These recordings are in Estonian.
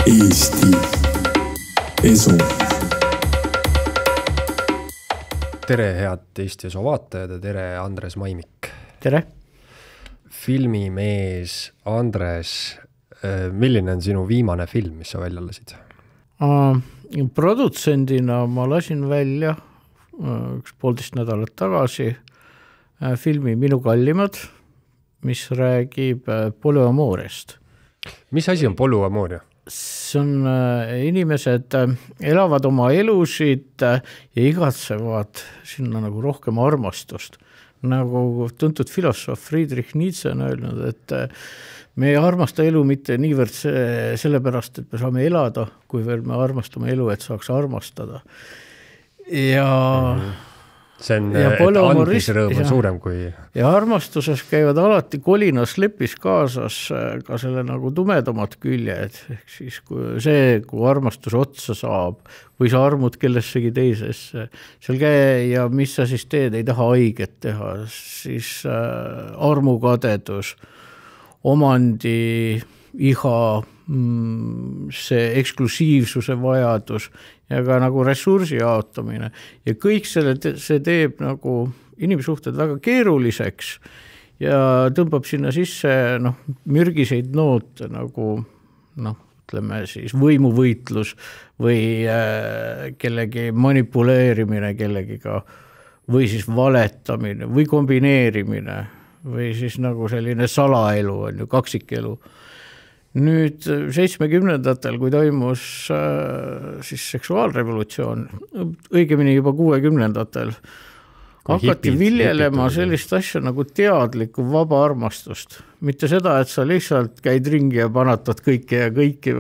Eesti Esu. Tere head Eesti Esu vaatajad ja tere Andres Maimik. Tere. Filmimees Andres, milline on sinu viimane film, mis sa välja lasid? Produtsendina ma lasin välja 1,5 nädalat tagasi filmi Minu kallimad, mis räägib polüamooriast. Mis asi on polüamooria? See on inimesed elavad oma elusid ja igatsevad sinna nagu rohkem armastust. Nagu tuntud filosoof Friedrich Nietzsche on öelnud, et me ei armasta elu mitte niivõrd sellepärast, et me saame elada, kuivõrd me armastame elu, et saaks armastada. Ja see on, et andmisrõõm on suurem kui... Ja armastuses käivad alati kolinas lepis kaasas ka selle nagu tumedamad küljed. Ehk siis kui armastus otsa saab või sa armud kellessegi teisesse, seal ja mis sa siis teed, ei taha haiget teha, siis armukadedus, omandi, iha, see eksklusiivsuse vajadus ja ka nagu ressursi jaotamine. Ja kõik see teeb nagu inimsuhted väga keeruliseks ja tõmbab sinna sisse mürgiseid noote nagu ütleme siis võimuvõitlus või kellegi manipuleerimine kellegiga või siis valetamine või kombineerimine või siis nagu selline salaelu on ju, kaksikelu. Nüüd 70-ndatel, kui toimus siis seksuaalrevolutsioon, õigemini juba 60-ndatel, hakati viljelema sellist asja nagu teadlikku vaba armastust. Mitte seda, et sa lihtsalt käid ringi ja panatad kõike ja kõiki,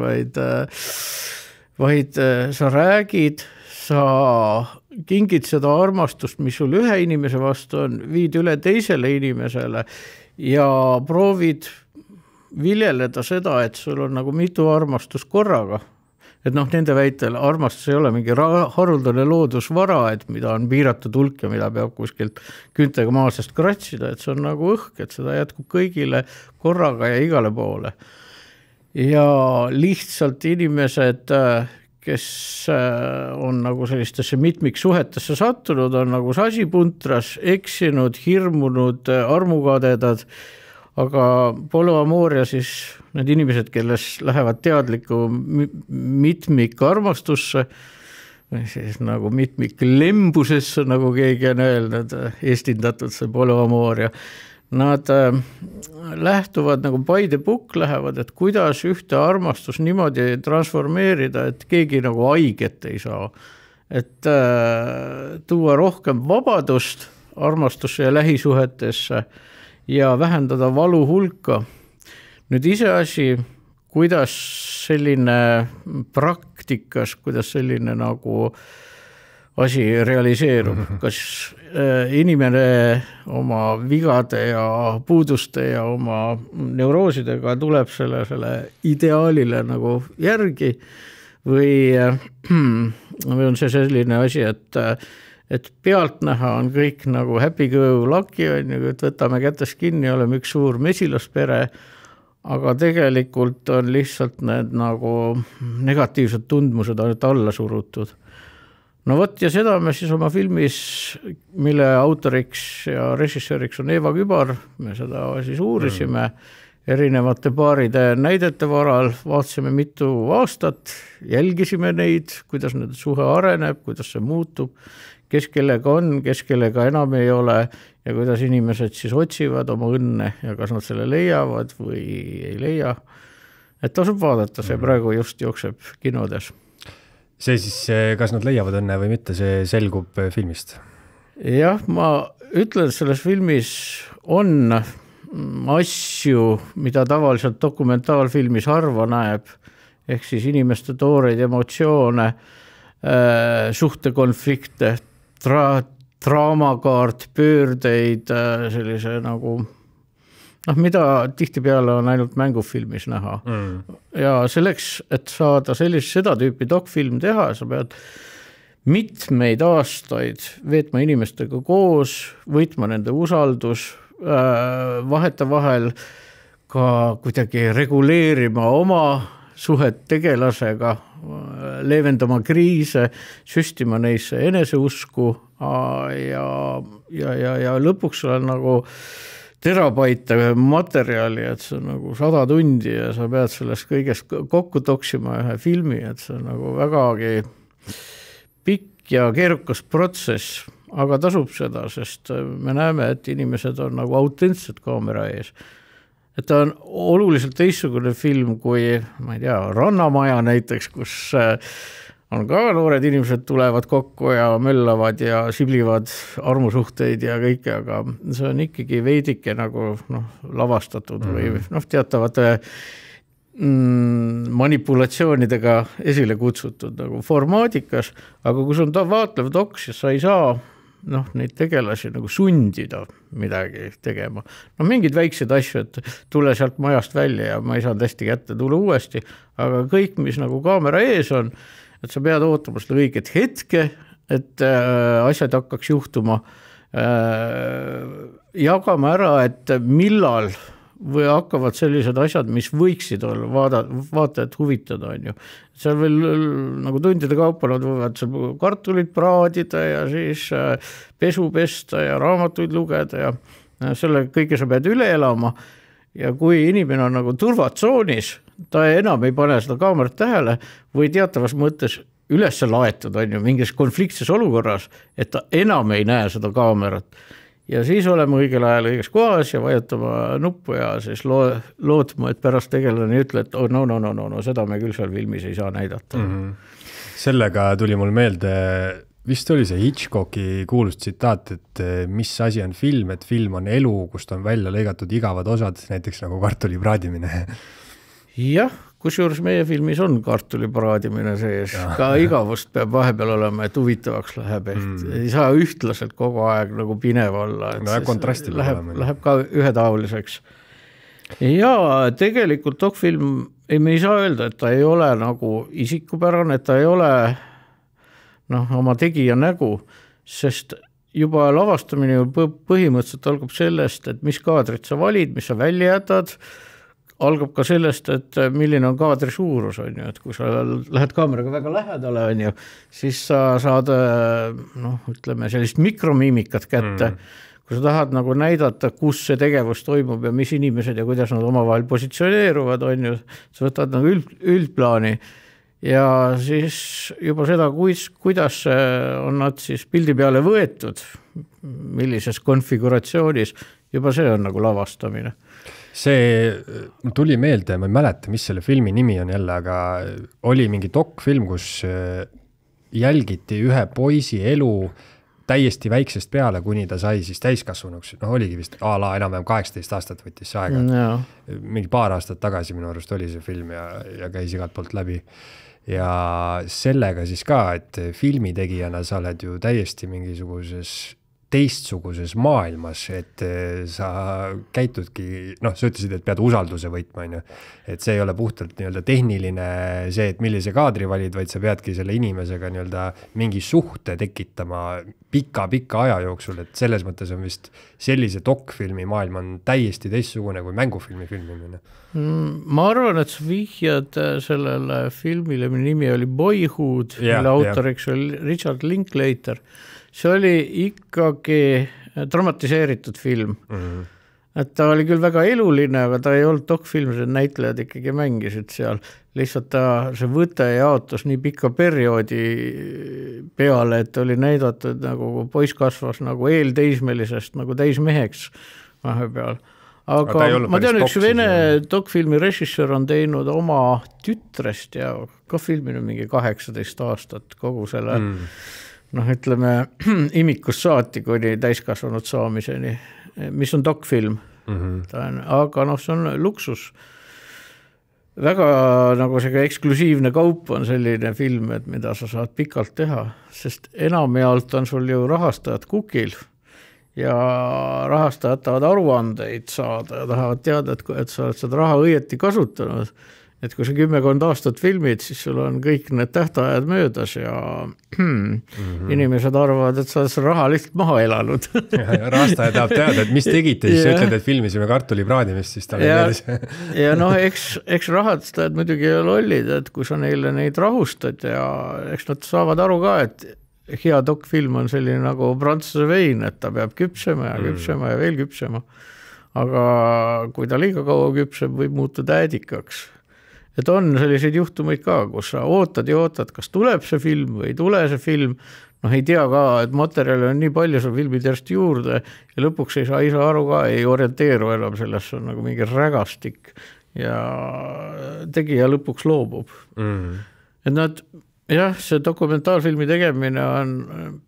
vaid sa räägid, sa kingid seda armastust, mis sul ühe inimese vastu on, viid üle teisele inimesele ja proovid viljeleda seda, et sul on nagu mitu armastust korraga. Et nende väitel armastus ei ole mingi haruldane loodusvara, et mida on piiratud hulk ja mida peab kuskilt küntega maasest kratsida, et see on nagu õhk, et seda jätkub kõigile korraga ja igale poole. Ja lihtsalt inimesed, kes on nagu sellistesse mitmiksuhetesse sattunud, on nagu sasipuntras, eksinud, hirmunud, armukadedad, aga polüamooria siis need inimesed, kelles lähevad teadliku mitmikarmastusse või siis nagu mitmiklembusesse, nagu keegi on öelnud, eestindatud see polüamooria, nad lähtuvad nagu Paide Pukk lähevad, et kuidas ühte armastus niimoodi transformeerida, et keegi nagu haiget ei saa. Et tuua rohkem vabadust armastusse ja lähisuhetesse ja vähendada valu hulka. Nüüd ise asi, kuidas selline praktikas, kuidas selline nagu asi realiseerub. Kas inimene oma vigade ja puuduste ja oma neuroosidega tuleb selle ideaalile nagu järgi või on see selline asi, et pealtnäha on kõik nagu happy go lucky, et võtame kätest kinni, oleme üks suur mesilaspere, aga tegelikult on lihtsalt need nagu negatiivsed tundmused alla surutud. No võt, ja seda me siis oma filmis, mille autoriks ja režissööriks on Eva Kübar, me seda siis uurisime erinevate paaride näidete varal, vaatasime mitu aastat, jälgisime neid, kuidas need suhe areneb, kuidas see muutub, kes kellega on, kes kellega enam ei ole ja kuidas inimesed siis otsivad oma õnne ja kas nad selle leiavad või ei leia. Et tasub vaadata, see praegu just jookseb kinodes. See siis, kas nad leiavad õnne või mitte, see selgub filmist? Jah, ma ütlen, et selles filmis on asju, mida tavaliselt dokumentaalfilmis harva näeb, ehk siis inimeste tooreid emotsioone, suhtekonflikte, draamakaart, pöördeid, sellise nagu, mida tihtipeale on ainult mängufilmis näha. Ja selleks, et saada seda tüüpi dokfilm teha, sa pead mitmeid aastaid veetma inimestega koos, võitma nende usaldus, vahetevahel ka kuidagi reguleerima oma suhet tegelasega, leevendama kriise, süstima neisse eneseusku ja lõpuks sul on nagu terabaite materjali, et see on nagu 100 tundi ja sa pead sellest kõigest kokku toksima ühe filmi, et see on nagu vägagi pikk ja keerukas protsess, aga tasub seda, sest me näeme, et inimesed on nagu autentsed kaamera ees. Et ta on oluliselt teistsugune film kui, ma ei tea, Rannamaja näiteks, kus on ka noored inimesed tulevad kokku ja möllavad ja siblivad armusuhteid ja kõike, aga see on ikkagi veidike nagu lavastatud või teatavate manipulatsioonidega esile kutsutud nagu formaadikas, aga kui sul on vaatlev doks ja sa ei saa neid tegelasi nagu sundida midagi tegema. Mingid väiksed asju, et tule sealt majast välja ja ma ei saanud hästi kätte, tule uuesti, aga kõik, mis nagu kaamera ees on, et sa pead ootama seda õiget hetke, et asjad hakkaks juhtuma, jagama ära, et millal või hakkavad sellised asjad, mis võiksid olla vaatajat huvitada, on ju. Seal veel nagu tundide kaupa nad võivad seal kartulit praadida ja siis pesu pesta ja raamatuid lugeda ja selle kõike sa pead üle elama ja kui inimene on nagu turvatsoonis, ta enam ei pane seda kaamerat tähele või teatavas mõttes üles laetud, on ju, mingis konfliktses olukorras, et ta enam ei näe seda kaamerat. Ja siis oleme õigel ajal õiges kohas ja vajutama nuppu ja siis lootma, et pärast tegelane ütle, et no, seda me küll seal filmis ei saa näidata. Sellega tuli mul meelde, vist oli see Hitchcocki kuulus tsitaat, et mis asi on film, et film on elu, kust on välja lõigatud igavad osad, näiteks nagu kartuli praadimine. Jah, kusjuures meie filmis on kartuli praadimine sees, ka igavust peab vahepeal olema, et huvitavaks läheb, ei saa ühtlaselt kogu aeg nagu pinev olla, et läheb ka ühetaoliseks. Ja tegelikult dokfilm, me ei saa öelda, et ta ei ole nagu isikupärane, et ta ei ole oma tegija nägu, sest juba lavastamine põhimõtteliselt algab sellest, et mis kaadrit sa valid, mis sa välja jätad, algab ka sellest, et milline on kaadri suurus, on ju, et kui sa lähed kaameraga väga lähedale, on ju, siis sa saad, ütleme, sellist mikromiimikat kätte, kui sa tahad nagu näidata, kus see tegevus toimub ja mis inimesed ja kuidas nad omavahel positsioneeruvad, on ju, sa võtad nagu üldplaani ja siis juba seda, kuidas on nad siis pildi peale võetud, millises konfiguratsioonis, juba see on nagu lavastamine. See tuli meelde, ma ei mäleta, mis selle filmi nimi on jälle, aga oli mingi dokfilm, kus jälgiti ühe poisi elu täiesti väiksest peale, kuni ta sai siis täiskasvanuks. Oligi vist enam-vähem 18 aastat võttis see aega. No. Mingi paar aastat tagasi minu arust oli see film ja käis igalt poolt läbi. Ja sellega siis ka, et filmitegijana sa oled ju täiesti mingisuguses teistsuguses maailmas, et sa käitudki, sa ütlesid, et pead usalduse võitma, et see ei ole puhtalt tehniline see, et millise kaadri valid, vaid sa peadki selle inimesega mingi suhte tekitama pika aja jooksul, et selles mõttes on vist sellise dokfilmi maailm on täiesti teistsugune kui mängufilmi filmimine. Ma arvan, et sa vihjad sellele filmile, mille nimi oli Boyhood, mille autoriks oli Richard Linklater. See oli ikkagi dramatiseeritud film. Et ta oli küll väga eluline, aga ta ei olnud dokfilm, see näitlejad ikkagi mängisid seal. Lihtsalt see võte jaotus nii pika perioodi peale, et oli näidatud nagu poiss kasvas nagu eelteismelisest nagu täismeheks vahepeal. Aga ma tean, üks vene dokfilmi režissöör on teinud oma tütrest ja ka filminu mingi 18 aastat kogu selle ütleme, imikust saati kuni täiskasvanud saamiseni, mis on dokfilm. Aga see on luksus. Väga nagu see eksklusiivne kaup on selline film, et mida sa saad pikalt teha, sest enamjaolt on sul ju rahastajad kukil ja rahastajad tahavad aruandeid saada ja tahavad teada, et sa oled seda raha õieti kasutanud et kui sa 10 aastat filmid, siis sul on kõik need tähtajad möödas ja inimesed arvavad, et sa oled raha lihtsalt maha elanud. Rastaja tahab teada, et mis tegite, siis ütled, et filmisime kartulipraadimist, siis tal on meeles. Ja noh, eks rahastajad muidugi lollid, et kui sa neile neid rahustad ja eks nad saavad aru ka, et hea dokfilm on selline nagu prantsuse vein, et ta peab küpsema ja küpsema ja veel küpsema. Aga kui ta liiga kaua küpseb, võib muutuda äädikaks. Et on selliseid juhtumeid ka, kus sa ootad ja ootad, kas tuleb see film või ei tule see film. Noh, ei tea ka, et materjali on nii palju, sa filmid järjest juurde ja lõpuks ei saa aru ka, ei orienteeru enam sellest, on nagu mingi rägastik ja tegija lõpuks loobub. Et nad, jah, see dokumentaalfilmi tegemine on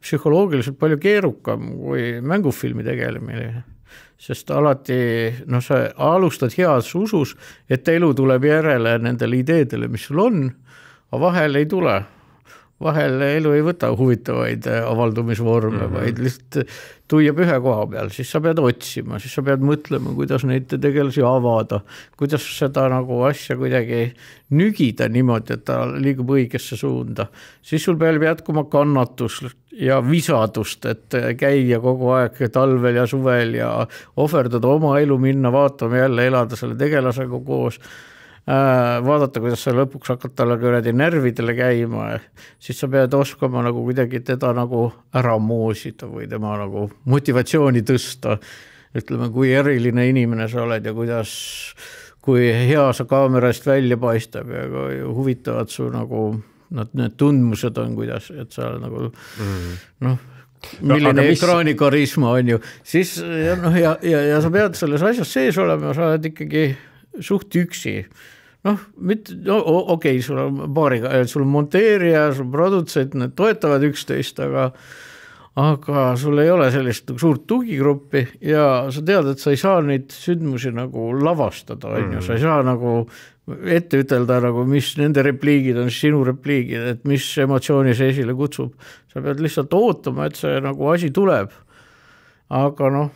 psühholoogiliselt palju keerukam kui mängufilmi tegelemine. Sest alati, noh, sa alustad heas usus, et elu tuleb järele nendele ideedele, mis sul on, aga vahel ei tule. Vahel elu ei võta huvitavaid avaldumisvorme, vaid lihtsalt tuiab ühe koha peal, siis sa pead otsima, siis sa pead mõtlema, kuidas neid tegelasi avada, kuidas seda nagu asja kuidagi nügida niimoodi, et ta liigub õigesse suunda. Siis sul peab jätkuma kannatus ja visadust, et käia kogu aeg talvel ja suvel ja ohverdada oma elu minna, vaatama jälle elada selle tegelasega koos. Vaadata, kuidas sa lõpuks hakkad talle kuradi närvidele käima, siis sa pead oskama nagu kuidagi teda nagu ära moosida või tema nagu motivatsiooni tõsta. Ütleme, kui eriline inimene sa oled ja kuidas, kui hea sa kaamerast välja paistab ja kui huvitavad su nagu need tundmused on, kuidas, et sa nagu milline ekraani karisma on ju, siis ja sa pead selles asjas sees olema, sa oled ikkagi suht üksi. Okei, sul on paariga, sul on monteerija, sul on produtsent, need toetavad üksteist, aga sul ei ole sellist suurt tugigruppi ja sa tead, et sa ei saa neid sündmusi nagu lavastada, sa ei saa nagu ette ütelda, nagu, mis nende repliigid on, sinu repliigid, et mis emotsiooni see esile kutsub. Sa pead lihtsalt ootama, et see nagu asi tuleb. Aga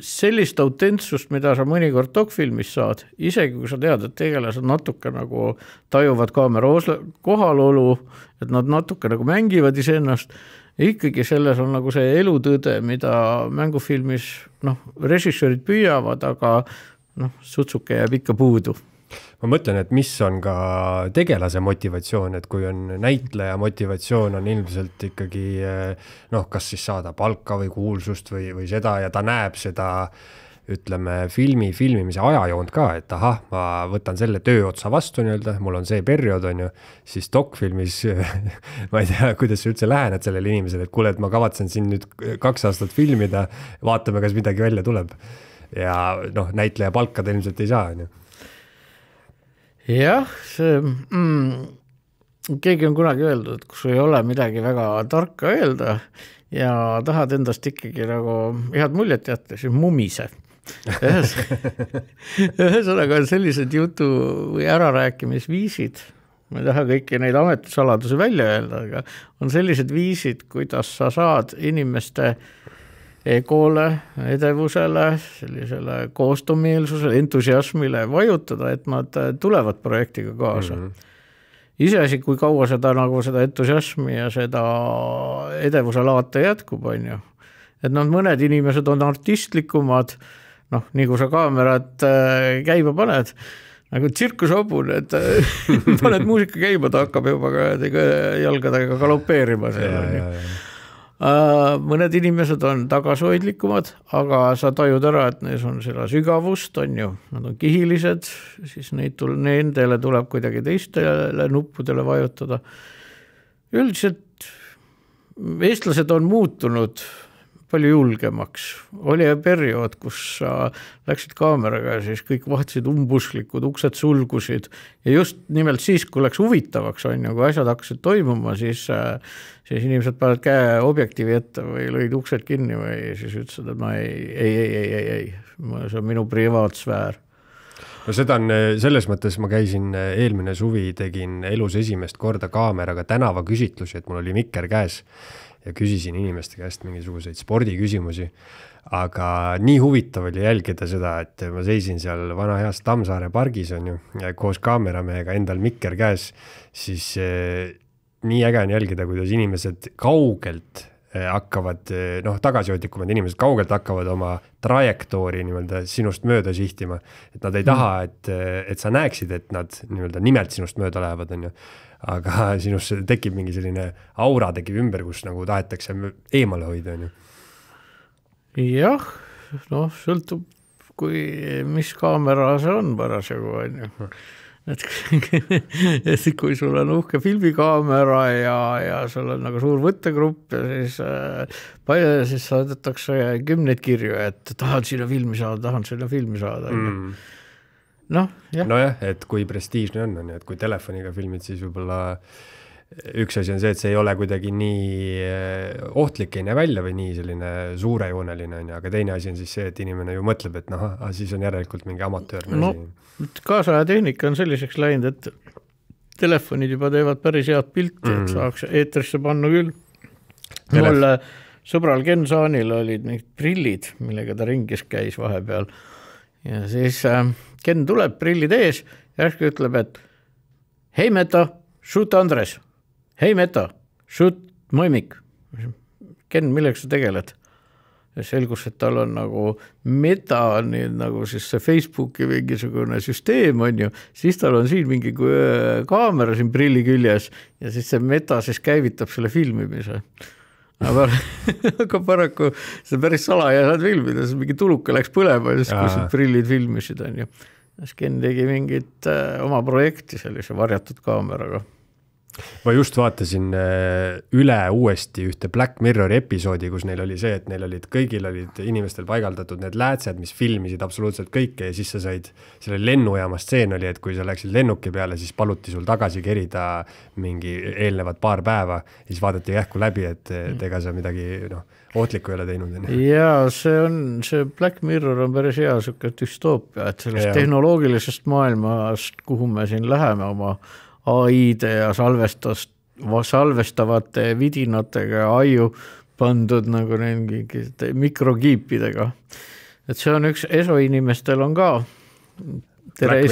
sellist autentsust, mida sa mõnikord dokfilmis saad, isegi kui sa tead, et tegelased natuke nagu tajuvad kaamera kohalolu, et nad natuke nagu mängivad iseennast, ikkagi selles on nagu see elutõde, mida mängufilmis režissöörid püüavad, aga sutsuke jääb ikka puudu. Ma mõtlen, et mis on ka tegelase motivatsioon, et kui on näitleja motivatsioon on ilmselt ikkagi, kas siis saada palka või kuulsust või seda ja ta näeb seda, ütleme, filmimise ajajoont ka, et ma võtan selle töö otsa vastu nii-öelda, mul on see periood on ju, siis dokfilmis, ma ei tea, kuidas sa üldse lähened sellele inimesele, et kuule, et ma kavatsen siin nüüd 2 aastat filmida, vaatame, kas midagi välja tuleb. Ja näitleja palka ta ilmselt ei saa, on ju. Jah, see, keegi on kunagi öeldud, et kui sul ei ole midagi väga tarka öelda ja tahad endast ikkagi nagu head muljet jätta, siis mumise. Ühesõnaga on sellised jutu või ärarääkimisviisid, ma ei taha kõiki neid ametisaladusi välja öelda, aga on sellised viisid, kuidas sa saad inimeste egole, edevusele, sellisele koostomeelsusele, entusiasmile vajutada, et nad tulevad projektiga kaasa. Iseasi, kui kaua seda entusiasmi ja seda edevuse laata jätkub, on ju. Et mõned inimesed on artistlikumad, nii kui sa kaamerat käima paned, nagu tsirkushobun, et paned muusika käima, ta hakkab juba jalgadega galopeerima seal, on ju. Mõned inimesed on tagasihoidlikumad, aga sa tajud ära, et neis on seda sügavust, on ju, nad on kihilised, siis nendele tuleb kuidagi teistele nuppudele vajutada. Üldiselt eestlased on muutunud palju julgemaks. Oli periood, kus sa läksid kaameraga ja siis kõik vahtisid umbusklikud, uksed sulgusid ja just nimelt siis, kui läks huvitavaks, on ju, kui asjad hakkasid toimuma, siis inimesed paned käe objektiivi ette või lõid uksed kinni või siis ütlesid, et ei, see on minu privaatsfäär. No seda on, selles mõttes ma käisin eelmine suvi, tegin elus esimest korda kaameraga tänava küsitlusi, et mul oli mikker käes ja küsisin inimeste käest mingisuguseid spordiküsimusi, aga nii huvitav oli jälgida seda, et ma seisin seal vana heas Tammsaare pargis on ju, koos kaameramehega endal mikker käes, siis nii äge on jälgida, kuidas inimesed kaugelt hakkavad, tagasihoidlikumad inimesed kaugelt hakkavad oma trajektoori niimoodi sinust mööda sihtima, et nad ei taha, et sa näeksid, et nad niimoodi nimelt sinust mööda lähevad, on ju. Aga sinust tekib mingi selline aura tekib ümber, kus nagu tahetakse eemale hoida, on ju. Jah, sõltub, mis kaamera see on parasjagu, on ju. Et kui sul on uhke filmikaamera ja sul on nagu suur võttegrupp ja siis saadetakse 10 kirju, et tahan sinna filmi saada. Nojah, et kui prestiižne on, et kui telefoniga filmid, siis võib-olla üks asi on see, et see ei ole kuidagi nii ohtlik ei näe välja või nii selline suurejooneline, aga teine asi on siis see, et inimene ju mõtleb, et siis on järelikult mingi amatöörne asi. Kaasaja tehnika on selliseks läinud, et telefonid juba teevad päris head pilti, et saaks eetrisse panna küll. Mul sõbral Ken Saanil olid mingid prillid, millega ta ringis käis vahepeal. Ja siis Ken tuleb prillid ees ja järsku ütleb, et hei Meta, shoot Andres. Hei Meta, shoot Mõimik. Ken, milleks sa tegeled? Ja selgus, et tal on nagu Meta, nagu siis see Facebooki mingisugune süsteem on ju, siis tal on siin mingi kaamera siin prilli küljes ja siis see Meta siis käivitab selle filmimise. Aga paraku see päris salajased filmid, see mingi tuluka läks põlema, siis kui see prillid filmisid on ju. Ken tegi mingit oma projekti sellise varjatud kaameraga. Ma just vaatasin üle uuesti ühte Black Mirrori episoodi, kus neil oli see, et neil kõigil olid inimestel paigaldatud need läätsed, mis filmisid absoluutselt kõike ja siis sa said selle lennujaama stseen oli, et kui sa läksid lennuki peale, siis paluti sul tagasi kerida mingi eelnevad paar päeva, siis vaadati kähku läbi, et ega sa midagi ohtlikku ei ole teinud. Ja see Black Mirror on päris hea siuke düstoopia, et sellest tehnoloogilisest maailmast, kuhu me siin läheme oma AI-de ja salvestavate vidinatega ja aiu pandud nagu mikrokiipidega. Et see on üks ESO-inimestel on ka, tere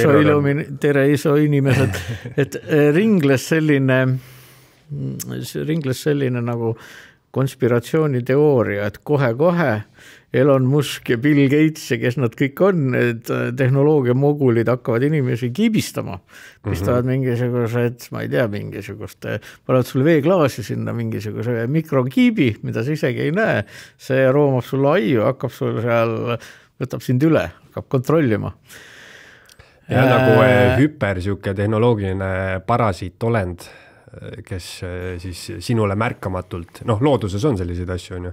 ESO-inimesed, et ringles selline nagu konspiratsiooniteooria, et kohe Elon Musk ja Bill Gates ja kes nad kõik on, need tehnoloogia mogulid hakkavad inimesi kiibistama, pistavad mingisugused, ma ei tea, mingisuguste, panevad sulle veeklaasi sinna mingisuguse mikrokiibi, mida sa isegi ei näe, see roomab sulle aiu, hakkab sul seal, võtab sind üle, hakkab kontrollima. Ja nagu hüper siuke tehnoloogiline parasiitolend, kes siis sinule märkamatult, looduses on selliseid asju, on ju,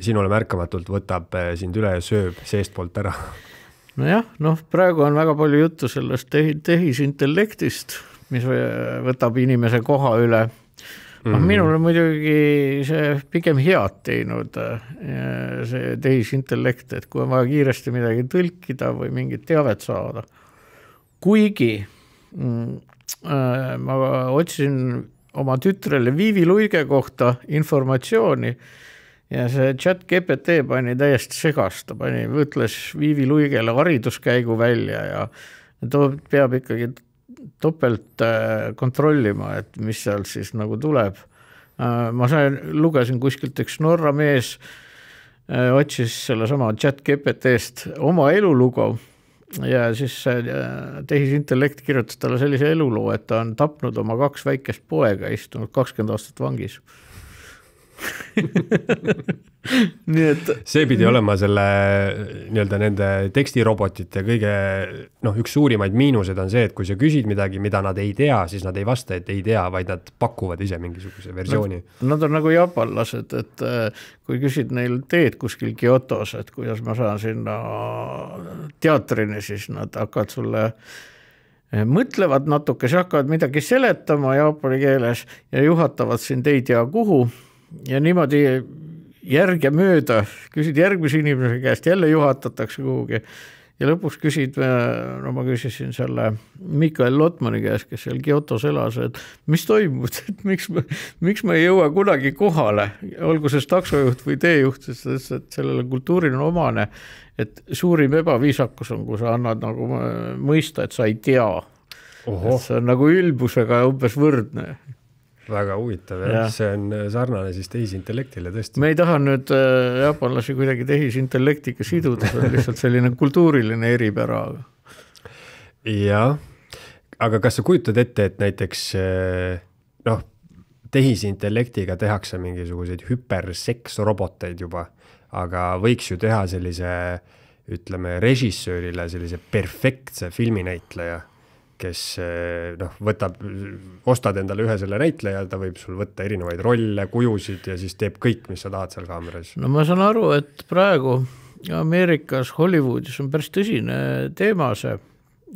sinule märkamatult võtab sind üle ja sööb seestpoolt ära. Nojah, praegu on väga palju juttu sellest tehisintellektist, mis võtab inimese koha üle. Minul on muidugi see pigem head teinud, see tehisintellekt, et kui on vaja kiiresti midagi tõlkida või mingit teavet saada. Kuigi ma otsin oma tütrele Viivi Luige kohta informatsiooni, ja see chat GPT pani täiesti segast, võtles Viivi Luigele hariduskäigu välja ja peab ikkagi topelt kontrollima, et mis seal siis nagu tuleb. Ma lugesin kuskilt üks Norra mees, otsis selle sama chat GPT-st oma elulugu ja siis tehisintellekt kirjutas talle sellise eluloo, et ta on tapnud oma 2 väikest poega, istunud 20 aastat vangis. Nii et see pidi olema selle nende tekstirobotite kõige, üks suurimaid miinused on see, et kui sa küsid midagi, mida nad ei tea, siis nad ei vasta, et ei tea, vaid nad pakuvad ise mingisuguse versiooni. Nad on nagu jaapanlased, et kui küsid neil teed kuskil Kyotos, et kuidas ma saan sinna teatrini, siis nad hakkavad sulle mõtlevad natuke, siis hakkavad midagi seletama jaapani keeles ja juhatavad sind ei tea kuhu ja niimoodi järg ja mööda küsid järgmise inimese käest, jälle juhatatakse kuhugi ja lõpuks küsid, no ma küsisin selle Mikael Lotmani käes, kes seal Kyotos elas, et mis toimub, et miks ma ei jõua kunagi kohale, olgu see taksojuht või teejuht, sest et sellele kultuurile on omane, et suurim ebaviisakus on, kui sa annad nagu mõista, et sa ei tea. See on nagu ülbusega umbes võrdne. Väga huvitav, jah. See on sarnane siis tehisintellektile tõesti. Me ei taha nüüd jaapanlasi kuidagi tehisintellektiga siduda, see on lihtsalt selline kultuuriline eripära. Jah, aga kas sa kujutad ette, et näiteks tehisintellektiga tehakse mingisuguseid hüperseksroboteid juba, aga võiks ju teha sellise, ütleme, režissöörile sellise perfektse filminäitleja, kes ostad endale ühe selle näitleja, ta võib sul võtta erinevaid rolle, kujusid ja siis teeb kõik, mis sa tahad seal kaameras. No ma saan aru, et praegu Ameerikas, Hollywoodis on päris tõsine teema see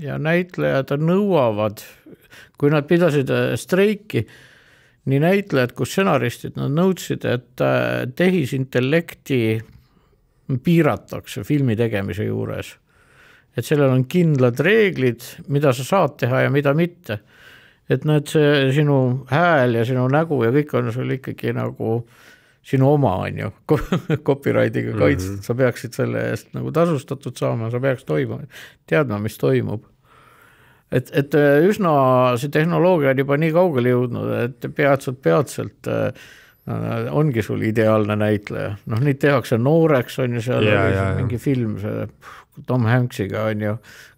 ja näitlejad nõuavad, kui nad pidasid streiki, nii näitlejad kui stsenaristid, nad nõudsid, et tehisintellekti piiratakse filmi tegemise juures. Et sellel on kindlad reeglid, mida sa saad teha ja mida mitte. Et see sinu hääl ja sinu nägu ja kõik on sul ikkagi nagu sinu oma on ju, copyrightiga kaitstud, sa peaksid selle eest nagu tasustatud saama, sa peaks teadma, mis toimub. Et üsna see tehnoloogia on juba nii kaugele jõudnud, et peatselt ongi sul ideaalne näitleja. Neid tehakse nooreks, on ju seal mingi film, see Tom Hanksiga on ju,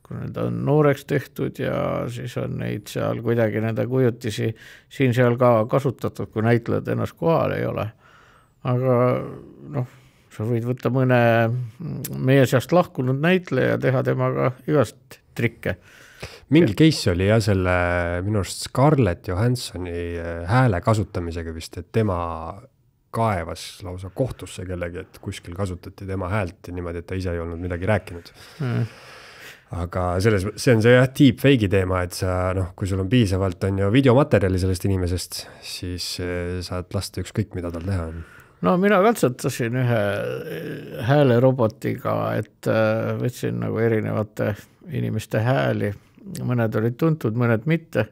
kui need on nooreks tehtud ja siis on neid seal kuidagi nende kujutisi siin seal ka kasutatud, kui näitlejad ennast kohal ei ole. Aga sa võid võtta mõne meie seast lahkunud näitleja ja teha temaga igast trikke. Mingi case oli selle minu arust Scarlett Johanssoni hääle kasutamisega vist, et tema kaevas lausa kohtusse kellegi, et kuskil kasutati tema häält niimoodi, et ta ise ei olnud midagi rääkinud. Aga see on see deepfake'i teema, et sa, kui sul on piisavalt on ju videomaterjali sellest inimesest, siis saad lasta ükskõik, mida tal teha on. No mina katsetasin ühe häälerobotiga, et võtsin nagu erinevate inimeste hääli, mõned olid tuntud, mõned mitte.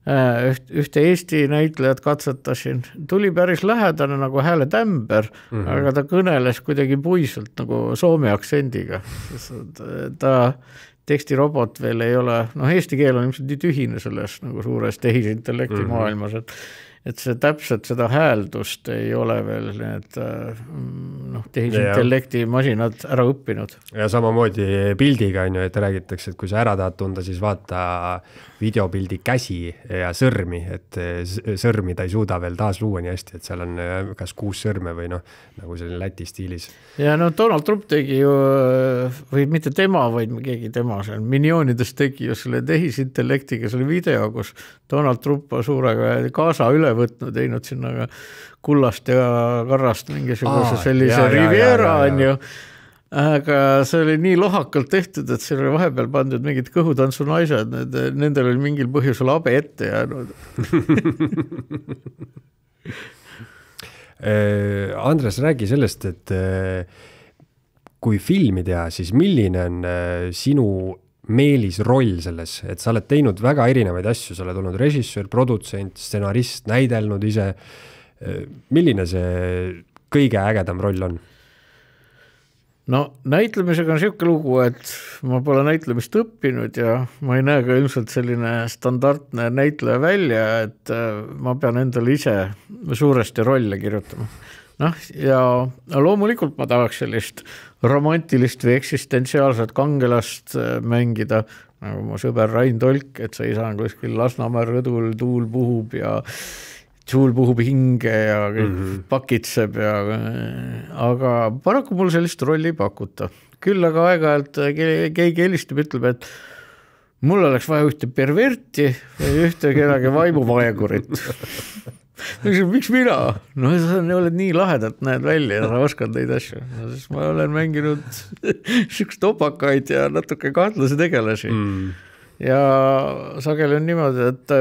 Ühte Eesti näitlejat katsetasin, tuli päris lähedane nagu hääle tämber, aga ta kõneles kuidagi puiselt nagu soome aktsendiga. Ta tekstirobot veel ei ole, eesti keel on ilmselt nii tühine selles nagu suures tehisintellekti maailmas, et see täpselt seda hääldust ei ole veel need tehisintellekti masinad ära õppinud. Ja samamoodi pildiga on ju, et räägitakse, et kui sa ära tahad tunda, siis vaata videopildi käsi ja sõrmi, et sõrmi ta ei suuda veel taas luua nii hästi, et seal on kas 6 sõrme või nagu selline Läti stiilis. Ja Donald Trump tegi ju, või mitte tema, vaid keegi tema seal Minionidest tegi ju selle tehisintellektiga selle video, kus Donald Trump on suurega kaasa üle võtnud, teinud sinna kullast ja karrast mingisuguse sellise Riviera on ju. Aga see oli nii lohakalt tehtud, et seal oli vahepeal pandud mingid kõhutantsu naised, nendel oli mingil põhjusel abe ette jäänud. Andres, räägi sellest, et kui filmi teha, siis milline on sinu meelisroll selles, et sa oled teinud väga erinevaid asju, sa oled olnud režissöör, produtsent, stsenarist, näidelnud ise. Milline see kõige ägedam roll on? No näitlemisega on selline lugu, et ma pole näitlemist õppinud ja ma ei näe ka ilmselt selline standardne näitleja välja, et ma pean endale ise suuresti rolle kirjutama. Ja loomulikult ma tahaks sellist romantilist või eksistentsiaalset kangelast mängida, nagu mu sõber Rain Tolk, et sa isa on kuskil Lasnamäe rõdul, tuul puhub ja suul puhub hinge ja pakitseb aga paraku mul sellist rolli ei pakuta. Küll aga aeg-ajalt keegi helistab, ütleb, et mul oleks vaja ühte perverti või ühte kellegi vaimuvaegurit. Miks mina? Sa oled nii lahedalt, näed välja ja sa oskad neid asju. Siis ma olen mänginud sükst opakaid ja natuke kahtlasi tegelasi. Ja sageli on niimoodi, et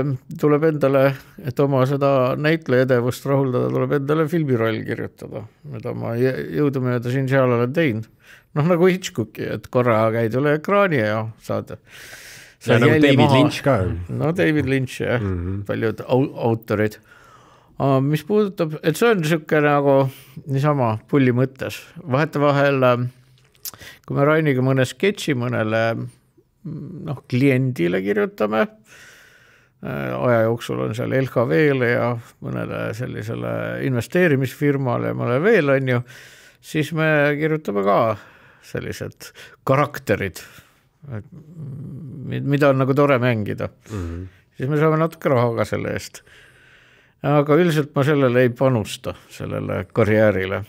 tuleb endale, et oma seda näitlejedevust rahuldada, tuleb endale filmiroll kirjutada, mida ma jõudumööda siin seal olen teinud. noh nagu Hitchcocki, et korra käid üle ekraani ja saad ja nagu David Lynch ka. No David Lynch jah, paljud autorid. Mis puudutab, et see on niisugune nagu niisama pulli mõttes. Vahetevahel, kui me Rainiga mõne sketši mõnele kliendile kirjutame, aja jooksul on seal LHV-le ja mõnele sellisele investeerimisfirmale ja mõnele veel on ju, siis me kirjutame ka sellised karakterid, mida on nagu tore mängida. Siis me saame natuke raha ka selle eest. Aga üldiselt ma sellele ei panusta, sellele karjäärile.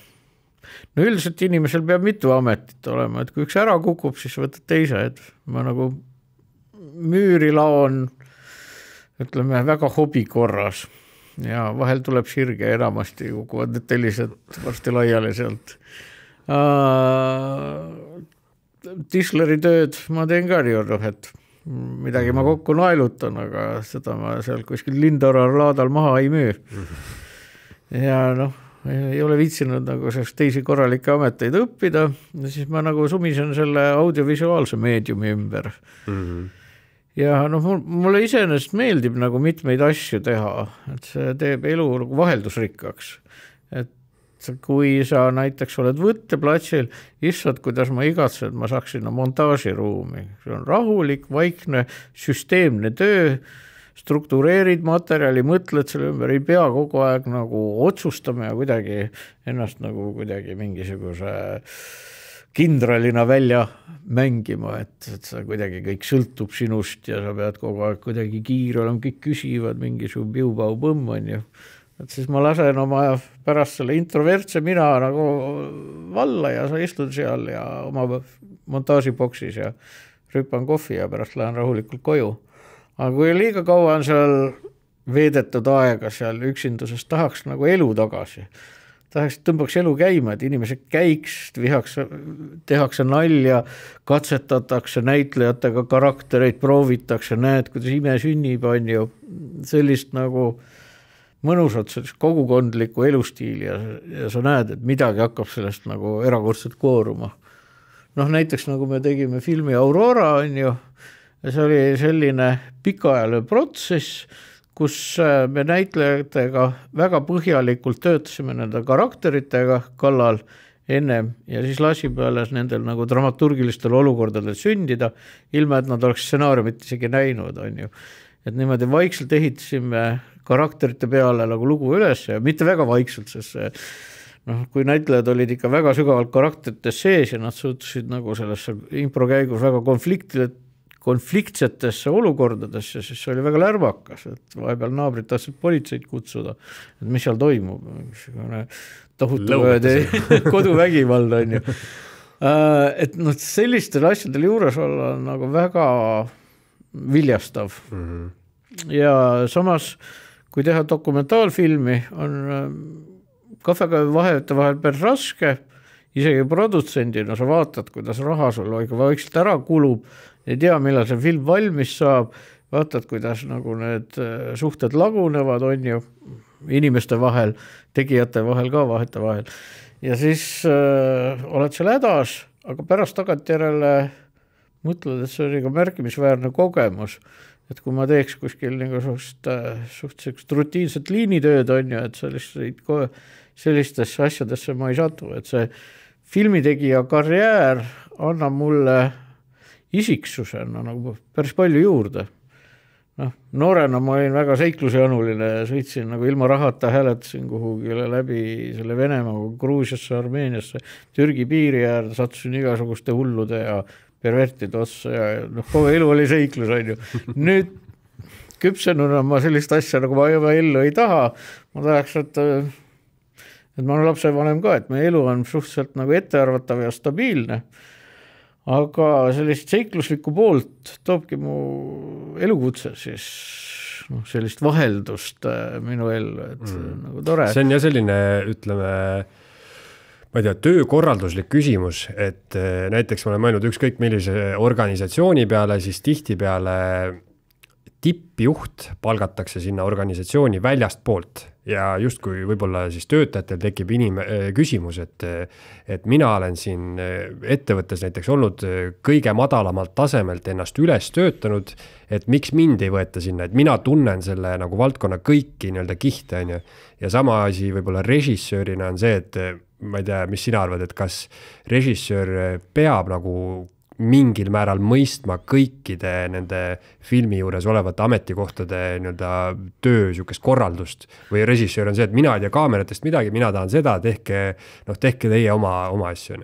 No üldiselt inimesel peab mitu ametit olema, et kui üks ära kukub, siis võtad teise, et ma nagu müüri laon, ütleme, väga hobi korras ja vahel tuleb sirge enamasti kukuvad need tellised varsti laiali sealt. Tisleri tööd ma teen ka nii, et midagi ma kokku naelutan, aga seda ma seal kuskil Lindarar laadal maha ei müü. Ja ei ole viitsinud nagu teisi korralikke ameteid õppida, siis ma nagu sumisen selle audiovisuaalse meediumi ümber. Ja mulle iseenesest meeldib nagu mitmeid asju teha, et see teeb elu nagu vaheldusrikkaks. Et kui sa näiteks oled võtteplatsil, issad, kuidas ma igatsen, et ma saaks sinna montaažiruumi. See on rahulik, vaikne, süsteemne töö, struktureerid materjali, mõtled selle ümber, ei pea kogu aeg nagu otsustama ja kuidagi ennast nagu kuidagi mingisuguse kindralina välja mängima, et sa kuidagi kõik sõltub sinust ja sa pead kogu aeg kuidagi kiire olema, kõik küsivad mingisugune piu-pau-põmm on ju. Et siis ma lasen oma pärast selle introvertse mina nagu valla ja sa istud seal ja oma montaažiboksis ja rüpan kohvi ja pärast lähen rahulikult koju. Aga kui liiga kaua on seal veedetud aega seal üksinduses, tahaks nagu elu tagasi. Tahaks, tõmbaks elu käima, et inimesed käiks, tehakse nalja, katsetatakse näitlejatega karaktereid, proovitakse, näed, kuidas ime sünnib, on ju sellist nagu mõnusat kogukondlikku elustiili ja sa näed, et midagi hakkab sellest nagu erakordselt kooruma. Näiteks nagu me tegime filmi Aurora, on ju, ja see oli selline pikaajaline protsess, kus me näitlejatega väga põhjalikult töötasime nende karakteritega kallal ennem ja siis lasi peale nendel nagu dramaturgilistel olukordadel sündida, ilma et nad oleks stsenaariumit isegi näinud, on ju. Et niimoodi vaikselt ehitasime karakterite peale nagu lugu üles ja mitte väga vaikselt, sest kui näitlejad olid ikka väga sügavalt karakterites sees ja nad suutsid nagu sellesse impro käigus väga konfliktsetesse olukordadesse, siis see oli väga lärvakas, et vahepeal naabrid tahtsid politseid kutsuda, et mis seal toimub, tohutu koduvägivald on ju. Et sellistel asjadel juures olla nagu väga viljastav. Ja samas, kui teha dokumentaalfilmi, on kahvega vahel päris raske, isegi produtsendina sa vaatad, kuidas raha sul vaikselt ära kulub, ei tea, millal see film valmis saab, vaatad, kuidas nagu need suhted lagunevad, on ju, inimeste vahel, tegijate vahel ka vahete vahel. Ja siis oled seal hädas, aga pärast tagantjärele mõtled, et see oli ka märkimisväärne kogemus, et kui ma teeks kuskil suhteliselt rutiinset liinitööd, on ju, et sellistesse asjadesse ma ei satu, et see filmitegija karjäär annab mulle isiksusena nagu päris palju juurde. Noorena ma olin väga seiklusjanuline ja sõitsin nagu ilma rahata hääletasin kuhugile läbi selle Venemaa, Gruusiasse, Armeeniasse, Türgi piiri äärde, sattusin igasuguste hullude ja pervertide otsa ja kogu elu oli seiklus, on ju. Nüüd küpsenuna ma sellist asja nagu ma juba ellu ei taha. Ma tahaks, et ma olen lapsevanem ka, et meie elu on suhteliselt nagu ettearvatav ja stabiilne. Aga sellist seikluslikku poolt toobki mu elukutse siis sellist vaheldust minu ellu, et nagu tore. See on ja selline, ütleme, ma ei tea, töökorralduslik küsimus, et näiteks ma olen mõelnud ükskõik millise organisatsiooni peale, siis tihti peale tippjuht palgatakse sinna organisatsiooni väljast poolt ja justkui võib-olla siis töötajatel tekib küsimus, et mina olen siin ettevõttes näiteks olnud kõige madalamalt tasemelt ennast üles töötanud, et miks mind ei võeta sinna, et mina tunnen selle nagu valdkonna kõiki nii-öelda kihte, on ju. Ja sama asi võib-olla režissöörina on see, et ma ei tea, mis sina arvad, et kas režissöör peab nagu mingil määral mõistma kõikide nende filmi juures olevate ametikohtade nii-öelda töö sükest korraldust või režissöör on see, et mina ei tea kaameratest midagi, mina tahan seda, tehke teie oma asju.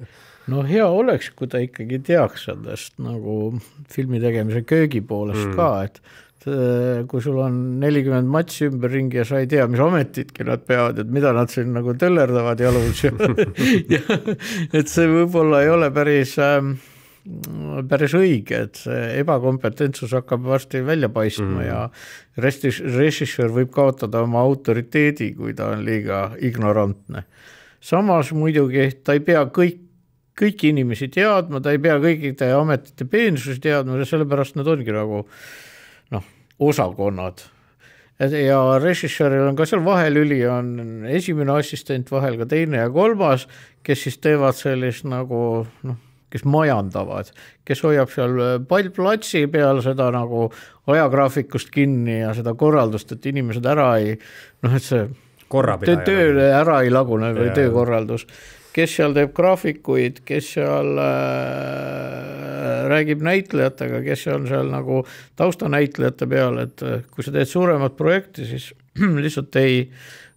No hea oleks, kui ta ikkagi teaks sellest nagu filmi tegemise köögi poolest ka, et kui sul on 40 matši ümber ringi ja sa ei tea, mis ametitki nad peavad, et mida nad siin nagu tellerdavad jalus ja et see võib-olla ei ole päris õige, et see ebakompetentsus hakkab varsti välja paistma ja režissöör võib kaotada oma autoriteedi, kui ta on liiga ignorantne. Samas muidugi ta ei pea kõiki inimesi teadma, ta ei pea kõikide ametite peensusi teadma, sellepärast nad ongi nagu osakonnad. Ja režissööril on ka seal vahelüli, on esimene assistent, vahel ka teine ja kolmas, kes siis teevad sellist nagu kes majandavad, kes hoiab seal platsi peal seda nagu ajagraafikust kinni ja seda korraldust, et inimesed ära ei, et see töö ära ei lagune või töökorraldus, kes seal teeb graafikuid, kes seal räägib näitlejatega, kes on seal nagu taustanäitlejate peal, et kui sa teed suuremat projekti, siis lihtsalt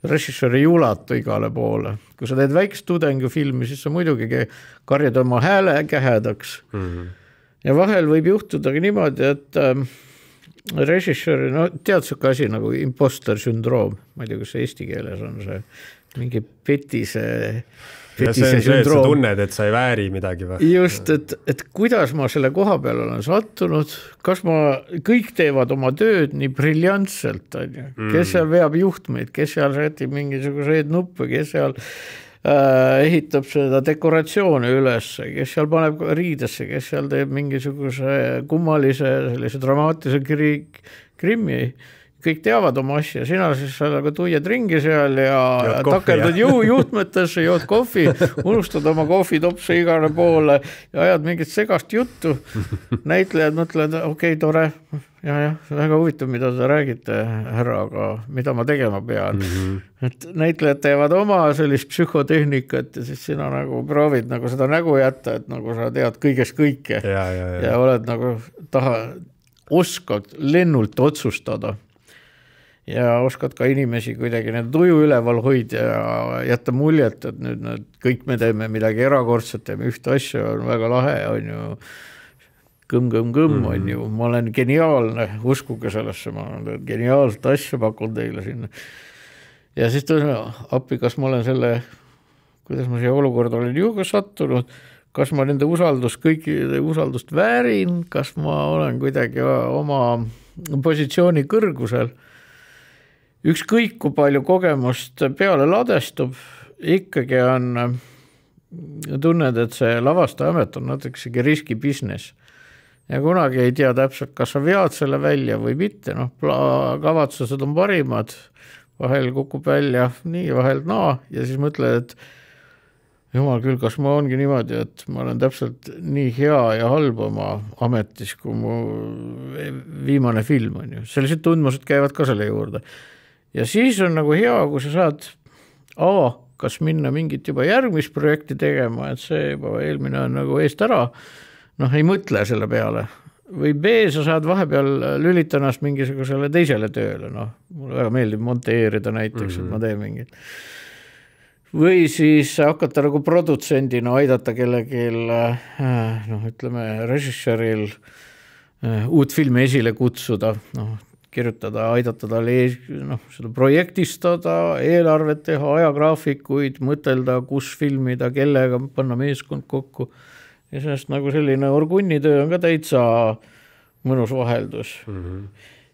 režissöör ei ulatu igale poole. Kui sa teed väikest tudengifilmi, siis sa muidugi karjad oma hääle kähedaks. Ja vahel võib juhtudagi niimoodi, et režissööri, tead suke asi nagu imposter sündroom, ma ei tea, kas eesti keeles on see mingi petise ja see on see, et sa tunned, et sa ei vääri midagi või? Just, et kuidas ma selle koha peal olen sattunud, kas kõik teevad oma tööd nii briljantselt, kes seal veab juhtmeid, kes seal sätib mingisuguseid nuppe, kes seal ehitab seda dekoratsiooni üles, kes seal paneb riidesse, kes seal teeb mingisuguse kummalise, sellise dramaatilise krimmi. Kõik teavad oma asja, sina siis tuied ringi seal ja takerdud juhtmetesse, jood kohvi, unustad oma kohvitopse igale poole ja ajad mingit segast juttu. Näitlejad mõtlevad, okei, tore, ja, väga huvitav, mida te räägite, härra, aga mida ma tegema pean. Et näitlejad teevad oma sellist psühhotehnikat ja siis sina nagu proovid nagu seda nägu jätta, et nagu sa tead kõigest kõike ja oled nagu oskad lennult otsustada. Ja oskad ka inimesi kuidagi need tuju üleval hoida ja jätta muljet, et nüüd kõik me teeme midagi erakordset, teeme ühte asja, on väga lahe, on ju kõmm, on ju, ma olen geniaalne, uskuge sellesse, ma olen geniaalset asja pakun teile sinna. Ja siis appi, kas ma olen kuidas ma siia olukorda olen juurde sattunud, kas ma nende kõikide usaldust väärin, kas ma olen kuidagi oma positsiooni kõrgusel. Ükskõik kui palju kogemust peale ladestub, ikkagi on tunned, et see lavastajamet on natukene riski business. Ja kunagi ei tea täpselt, kas sa vead selle välja või mitte. Kavatsused on parimad, vahel kukub välja nii, vahel naa ja siis mõtled, et jumal küll, kas ma ongi niimoodi, et ma olen täpselt nii hea ja halb oma ametis, kui mu viimane film on ju. Sellised tundmused käivad ka selle juurde. Ja siis on nagu hea, kui sa saad kas minna mingit juba järgmist projekti tegema, et see juba eelmine on nagu eest ära, ei mõtle selle peale. Või B, sa saad vahepeal lülita ennast mingisugusele teisele tööle, mulle väga meeldib monteerida näiteks, et ma teen mingit. Või siis hakata nagu produtsendina aidata kellegil, ütleme, režissööril uut filmi esile kutsuda, kirjutada, aidata talle seda projektistada, eelarvet teha, ajagraafikuid, mõtelda, kus filmida, kellega panna meeskond kokku. Ja sellest nagu selline orgunnitöö on ka täitsa mõnus vaheldus.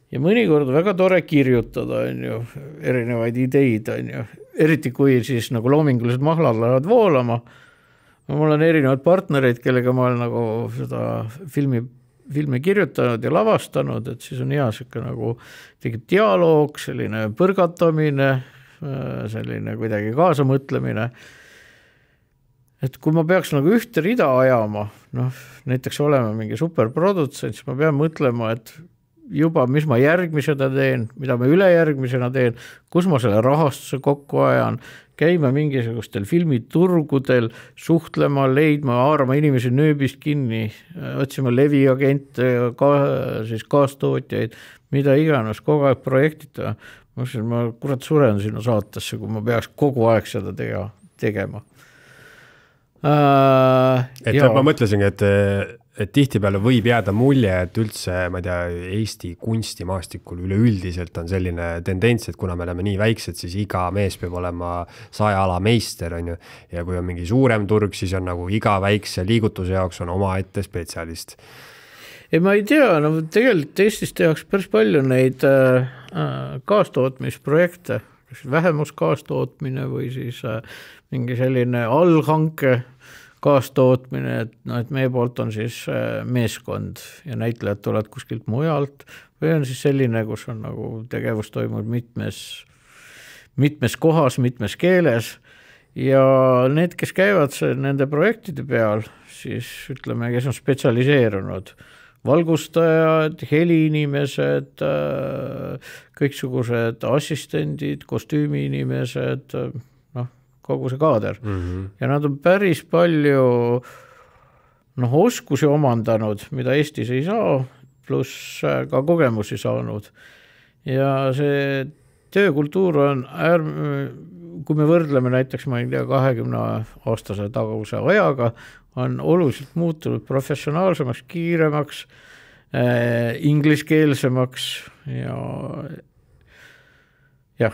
Ja mõnikord väga tore kirjutada, on ju, erinevaid ideid, on ju. Eriti kui siis nagu loomingulised mahlad lähevad voolama. Mul on erinevad partnereid, kellega ma olen nagu seda filmi filmi kirjutanud ja lavastanud, et siis on hea siuke nagu tegib dialoog, selline põrgatamine, selline kuidagi kaasamõtlemine. Et kui ma peaks nagu ühte rida ajama, näiteks olema mingi superprodutsent, siis ma pean mõtlema, et juba, mis ma järgmisena teen, mida ma ülejärgmisena teen, kus ma selle rahastuse kokku ajan, käima mingisugustel filmiturgudel, suhtlema, leidma, haarama inimesi nööbist kinni, otsima leviagente, siis kaastootjaid, mida iganes, kogu aeg projektita. Ma kurat suren sinna saatesse, kui ma peaks kogu aeg seda tegema. Ma mõtlesingi, et tihtipeale võib jääda mulje, et üldse, ma ei tea, Eesti kunstimaastikul üleüldiselt on selline tendents, et kuna me oleme nii väiksed, siis iga mees peab olema 100 ala meister, on ju. Ja kui on mingi suurem turg, siis on nagu iga väikse liigutuse jaoks on oma ette spetsialist. Ei, ma ei tea, tegelikult Eestis tehakse päris palju neid kaastootmisprojekte, vähemus kaastootmine või siis mingi selline allhanke kaastootmine, et meie poolt on siis meeskond ja näitlejad tulevad kuskilt mujalt või on siis selline, kus on nagu tegevus toimub mitmes kohas, mitmes keeles ja need, kes käivad nende projektide peal, siis ütleme, kes on spetsialiseerunud, valgustajad, heliinimesed, kõiksugused assistendid, kostüümiinimesed, kogu see kaader. Ja nad on päris palju oskusi omandanud, mida Eestis ei saa, pluss ka kogemusi saanud. Ja see töökultuur on kui me võrdleme näiteks, ma ei tea, 20-aastase taguse ajaga, on oluliselt muutunud professionaalsemaks, kiiremaks, ingliskeelsemaks ja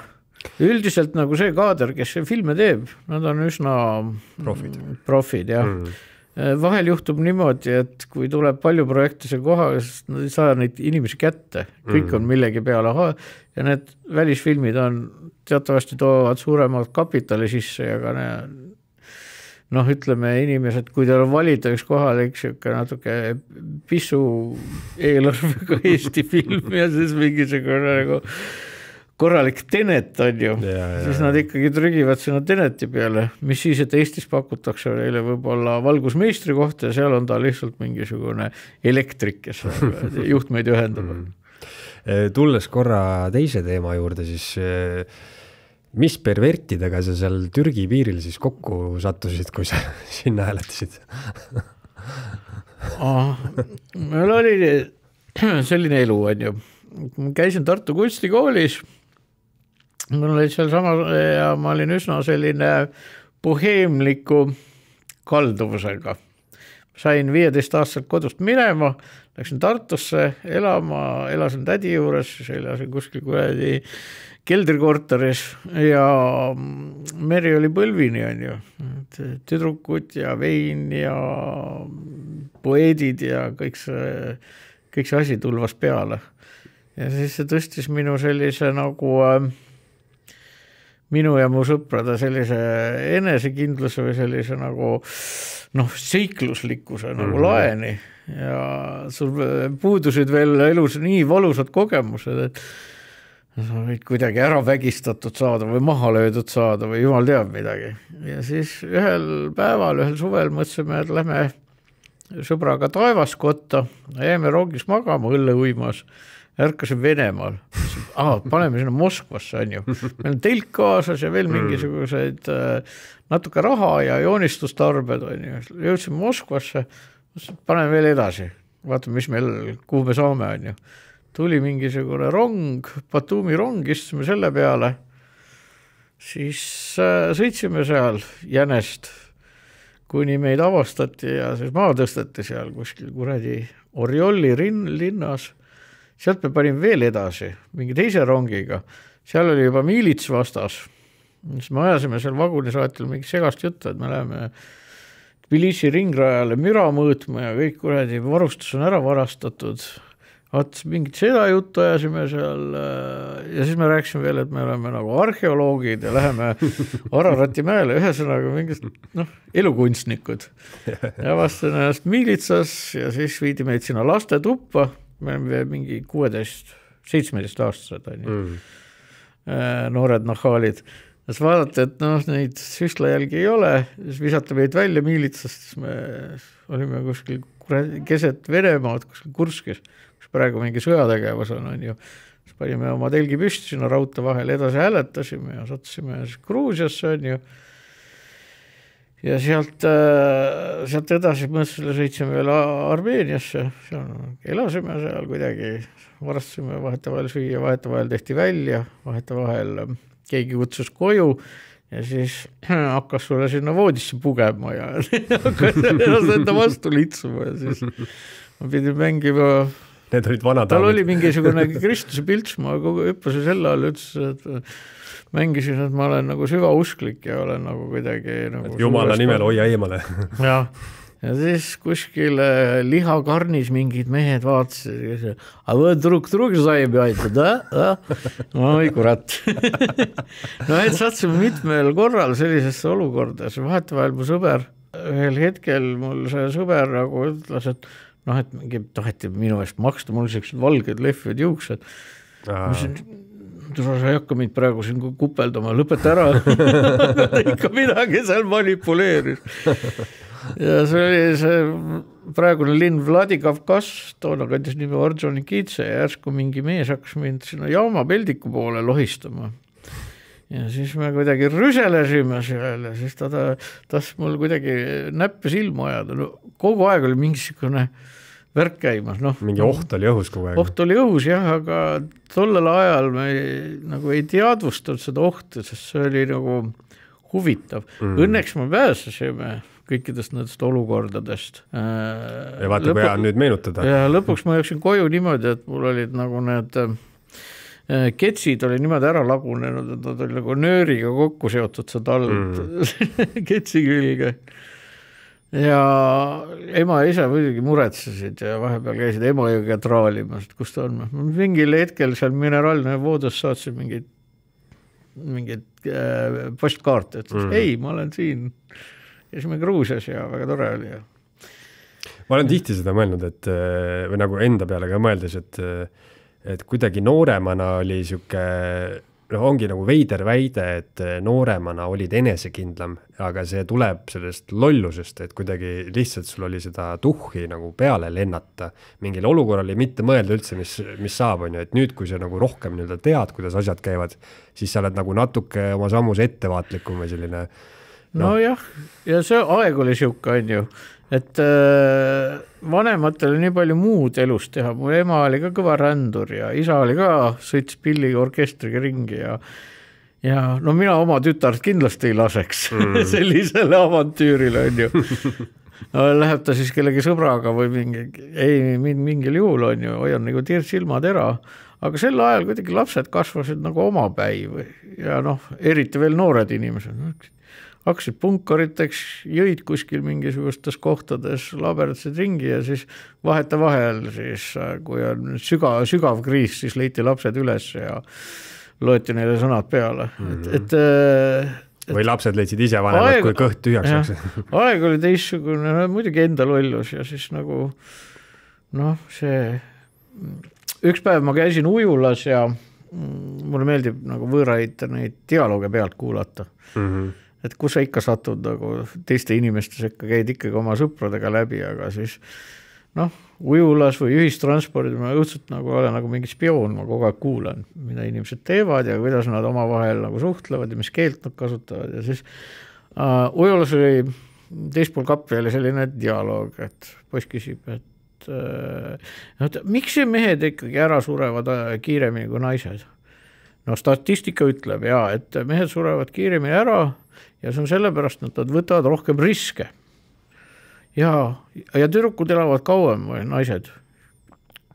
üldiselt nagu see kaader, kes filme teeb, nad on üsna profid ja. Vahel juhtub niimoodi, et kui tuleb palju projekte see koha, nad ei saa neid inimesi kätte, kõik on millegi peale ja need välisfilmid on teatavasti toovad suuremalt kapitali sisse ja ka ütleme inimesed, kui teil on valida üks kohalik natuke pissu eelarvega Eesti film ja siis mingisugune nagu korralik Tenet on ju, siis nad ikkagi trügivad sinna Teneti peale, mis siis, et Eestis pakutakse neile võib-olla valgusmeistri kohta ja seal on ta lihtsalt mingisugune elektrik, kes juhtmeid ühendab. Tulles korra teise teema juurde, siis mis pervertidega sa seal Türgi piiril siis kokku sattusid, kui sa sinna hääletasid? Meil oli selline elu on ju. Käisin Tartu kunstikoolis, mul oli seal sama ja ma olin üsna selline boheemliku kalduvusega. Sain 15 aastaselt kodust minema, läksin Tartusse elama, elasin tädi juures, siis elasin kuskil kuradi keldrikorteris ja meri oli põlvini on ju, tüdrukud ja vein ja poeedid ja kõik see asi tulvas peale. Ja siis see tõstis minu sellise nagu minu ja mu sõprade sellise enesekindluse või sellise nagu seikluslikkuse nagu laeni ja sul puudusid veel elus nii valusad kogemused, et sa võid kuidagi ära vägistatud saada või maha löödud saada või jumal teab midagi. Ja siis ühel päeval, ühel suvel mõtlesime, et lähme sõbraga taevaskotta, jäime rongis magama õlle uimas, ärkasin Venemaal. Paneme sinna Moskvasse, on ju. Meil on telk kaasas ja veel mingisuguseid natuke raha ja joonistustarbed, on ju. Jõudsime Moskvasse, paneme veel edasi. Vaatame, kuhu me saame, on ju. Tuli mingisugune rong, Batumi rong, istusime selle peale. Siis sõitsime seal Jänest, kuni meid avastati ja siis maa tõstati seal kuskil kuradi Orioli linnas. Sealt me panin veel edasi, mingi teise rongiga. Seal oli juba miilits vastas. Siis me ajasime seal vagunisaatil mingi segast juttu, et me läheme Tbilisi ringrajale müra mõõtma ja kõik kuradi varustus on ära varastatud. vaatas mingit seda juttu ajasime seal ja siis me rääkisime veel, et me oleme nagu arheoloogid ja läheme Ararati mäele, ühesõnaga mingist elukunstnikud. Ja vastasin ennast miilitsas ja siis viidi meid sinna lastetuppa, me oleme mingi 16-17 aastased noored nahaalid. Siis vaadati, et neid süstlajälgi ei ole, siis visati meid välja miilitsast, siis me olime kuskil keset Venemaad, kuskil Kurskis, praegu mingi sõjategevus on ju. Siis panime oma telgi püsti sinna raudte vahel, edasi hääletasime ja sattusime Gruusiasse on ju. Ja sealt edasi mõtlesime, sõitsime veel Armeeniasse, elasime seal kuidagi, varastasime vahetevahel süüa, vahetevahel tehti välja, vahetevahel keegi kutsus koju ja siis hakkas sulle sinna voodisse pugema ja hakkas enda vastu litsuma ja siis ma pidin mängima. Need olid vanad tal oli mingisugune Kristuse pilts, ma hüppasin selle all, ütles, et mängisin, et ma olen nagu süvausklik ja olen nagu kuidagi nagu Jumala nimel hoia eemale. Ja siis kuskil lihakarnis mingid mehed vaatasid a või drug zaebjate, da? Oi kurat. Et satsime mitmel korral sellisesse olukorda, see vahetevahel mu sõber, ühel hetkel mul see sõber nagu ütles, et et mingi taheti minu eest maksta, mul sellised valged lehvid juuksed. Sa ei hakka mind praegu siin kupeldama, lõpeta ära. Ikka midagi seal manipuleeris. Ja see oli see praegune linn Vladikavkas, toona kandis nimi Orjonikitse ja järsku mingi mees hakkas mind sinna jaama peldiku poole lohistama. Ja siis me kuidagi rüselesime seal ja siis ta tahtis mul kuidagi näppe silma ajada. Kogu aeg oli mingisugune värk käimas. Mingi oht oli õhus kogu aeg. Oht oli õhus, jah, aga tollel ajal me nagu ei teadvustanud seda ohtu, sest see oli nagu huvitav. Õnneks me pääsesime kõikidest nendest olukordadest. Ja vaata, kui nüüd meenutada. Ja lõpuks ma jõksin koju niimoodi, et mul olid nagu need ketsid oli niimoodi ära lagunenud, et nad oli nagu nööriga kokku seotud seda ketsi külge. Ja ema ja isa muidugi muretsesid ja vahepeal käisid Emajõge traalimas, et kus ta on. Mingil hetkel seal mineraalne voodus saatsid mingid postkaarte, et ei, ma olen siin. Käisime Gruusias ja väga tore oli. Ma olen tihti seda mõelnud, või nagu enda peale ka mõeldes, et kuidagi nooremana oli siuke, ongi nagu veider väide, et nooremana olid enesekindlam, aga see tuleb sellest lollusest, et kuidagi lihtsalt sul oli seda tuhhi nagu peale lennata. Mingil olukorral ei mitte mõelda üldse, mis saab, on ju, et nüüd, kui sa nagu rohkem tead, kuidas asjad käivad, siis sa oled nagu natuke oma sammus ettevaatlikum või selline. No jah, ja see aeg oli siuke, on ju, et vanematel nii palju muud elust teha. Mu ema oli ka kõva rändur ja isa oli ka sõits pilliga orkestriga ringi ja mina oma tütart kindlasti ei laseks sellisele avantüürile, on ju. Läheb ta siis kellegi sõbraga või mingil juhul, on ju, hoian nagu silmad ära. Aga sel ajal kuidagi lapsed kasvasid nagu omapäi ja eriti veel noored inimesed. Hakkasid punkariteks, jõid kuskil mingisugustes kohtades, laberdasid ringi ja siis vahetevahel, siis, kui on sügav kriis, siis leiti lapsed üles ja loeti neile sõnad peale. Või lapsed leidsid ise vanemad, kui kõht tühjaks. Aeg oli teissugune, muidugi enda lollus ja siis nagu üks päev ma käisin ujulas ja mulle meeldib nagu võõraid neid dialooge pealt kuulata. Et kus sa ikka satud nagu teiste inimeste sekka, käid ikkagi oma sõpradega läbi, aga siis ujulas või ühistranspordil ma õudselt nagu olen nagu mingi spioon, ma kogu aeg kuulan, mida inimesed teevad ja kuidas nad omavahel nagu suhtlevad ja mis keelt nad kasutavad ja siis ujulas oli teispool kappi oli selline dialoog, et poiss küsib, et miks see mehed ikkagi ära surevad kiiremini kui naised? Statistika ütleb, et mehed surevad kiiremini ära ja see on sellepärast, et nad võtavad rohkem riske. Ja tüdrukud elavad kauem või naised.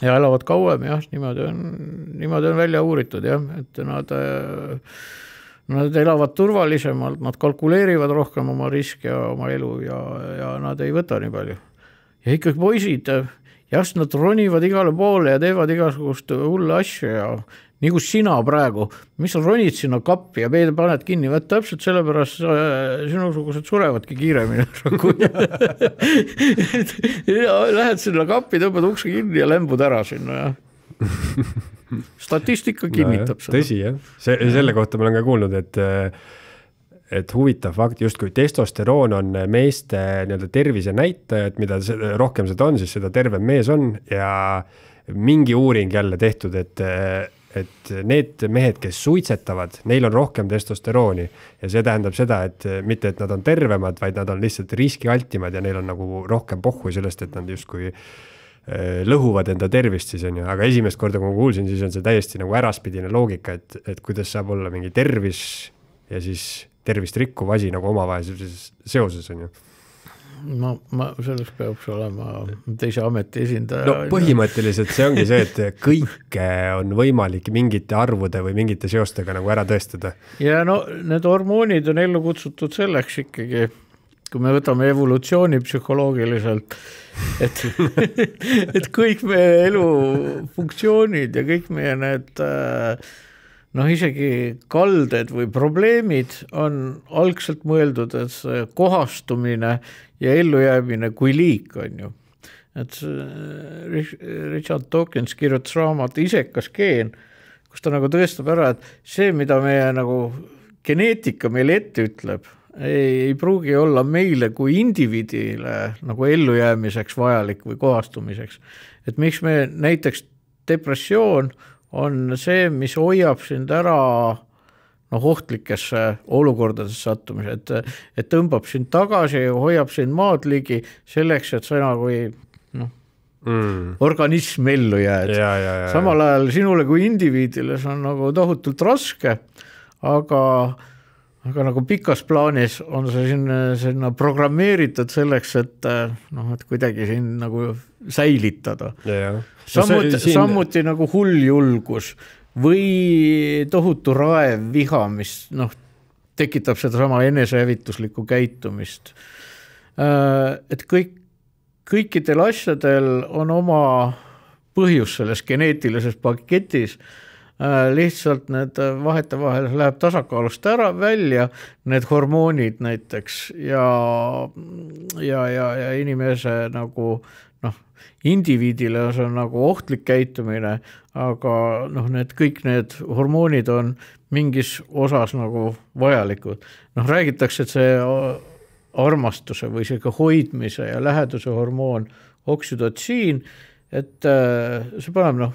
Ja elavad kauem, jah, niimoodi on välja uuritud, jah, et nad elavad turvalisemalt, nad kalkuleerivad rohkem oma riske ja oma elu ja nad ei võta nii palju. Ja ikkagi poisid ja siis nad ronivad igale poole ja teevad igasugust hulle asju ja nii kui sina praegu, mis sa ronid sinna kappi ja paned kinni, võt täpselt sellepärast sinusugused surevadki kiiremini. Lähed sinna kappi, tõmbad ukse kinni ja lämbud ära sinna. Ja. Statistika kinnitab seda. Tõsi, jah. Selle kohta ma olen ka kuulnud, et huvitav fakt, just kui testosteroon on meeste tervise näitaja, et mida rohkem seda on, siis seda tervem mees on ja mingi uuring jälle tehtud, et need mehed, kes suitsetavad, neil on rohkem testosterooni ja see tähendab seda, et mitte, et nad on tervemad, vaid nad on lihtsalt riskialtimad ja neil on nagu rohkem pohhu sellest, et nad justkui lõhuvad enda tervist siis on ju, aga esimest korda, kui ma kuulsin, siis on see täiesti nagu äraspidine loogika, et kuidas saab olla mingi tervis ja siis tervist rikkuv asi nagu omavahelises seoses on ju. Ma selleks peab olema teise ameti esindaja. No põhimõtteliselt see ongi see, et kõike on võimalik mingite arvude või mingite seostega nagu ära tõestada. Ja no need hormoonid on ellu kutsutud selleks ikkagi, kui me võtame evolutsiooni psühholoogiliselt, et kõik meie elu funktsioonid ja kõik meie need isegi kalded või probleemid on algselt mõeldud, et see kohastumine ja ellujäämine kui liik on ju. Et Richard Dawkins kirjutas raamat Isekas geen, kus ta nagu tõestab ära, et see, mida meie nagu geneetika meile ette ütleb, ei pruugi olla meile kui indiviidile nagu ellujäämiseks vajalik või kohastumiseks. Et miks me näiteks depressioon on see, mis hoiab sind ära ohtlikesse olukordadesse sattumise, et tõmbab sind tagasi ja hoiab sind maad ligi selleks, et sa nagu organism ellu jääd. Samal ajal sinule kui indiviidile see on nagu tohutult raske, aga nagu pikas plaanis on see sinna programmeeritud selleks, et kuidagi siin nagu säilitada. Sammuti nagu hull julgus või tohutu raev viha, mis tekitab seda sama enesehävituslikku käitumist. Et kõikidel asjadel on oma põhjus selles geneetilises paketis, lihtsalt need vahetevahel läheb tasakaalust ära välja, need hormoonid näiteks ja inimese nagu indiviidile on see nagu ohtlik käitumine, aga kõik need hormoonid on mingis osas nagu vajalikud. Räägitakse, et see armastuse või see hoidmise ja läheduse hormoon oksüdotsiin, et see paneb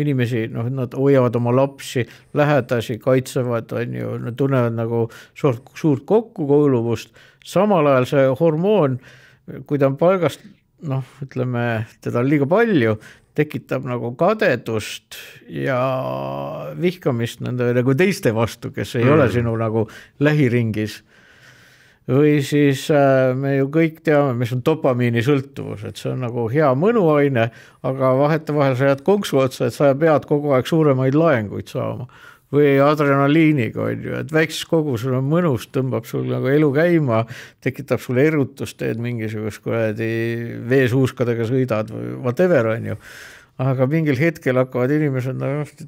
inimesi, nad hoiavad oma lapsi, lähedasi, kaitsevad, nad tunnevad nagu suurt kokkukuuluvust. Samal ajal see hormoon, kui ta on paigast, ütleme, teda on liiga palju, tekitab nagu kadedust ja vihkamist nende nagu teiste vastu, kes ei ole sinu nagu lähiringis. Või siis me ju kõik teame, mis on dopamiini sõltuvus, et see on nagu hea mõnuaine, aga vahetevahel sa jääd konksu otsa, et sa pead kogu aeg suuremaid laenguid saama. Või adrenaliiniga on ju, et väikses kogus on mõnus, tõmbab sul nagu elu käima, tekitab sulle erutust, teed mingisugust veesuuskadega sõidad või whatever on ju. Aga mingil hetkel hakkavad inimesed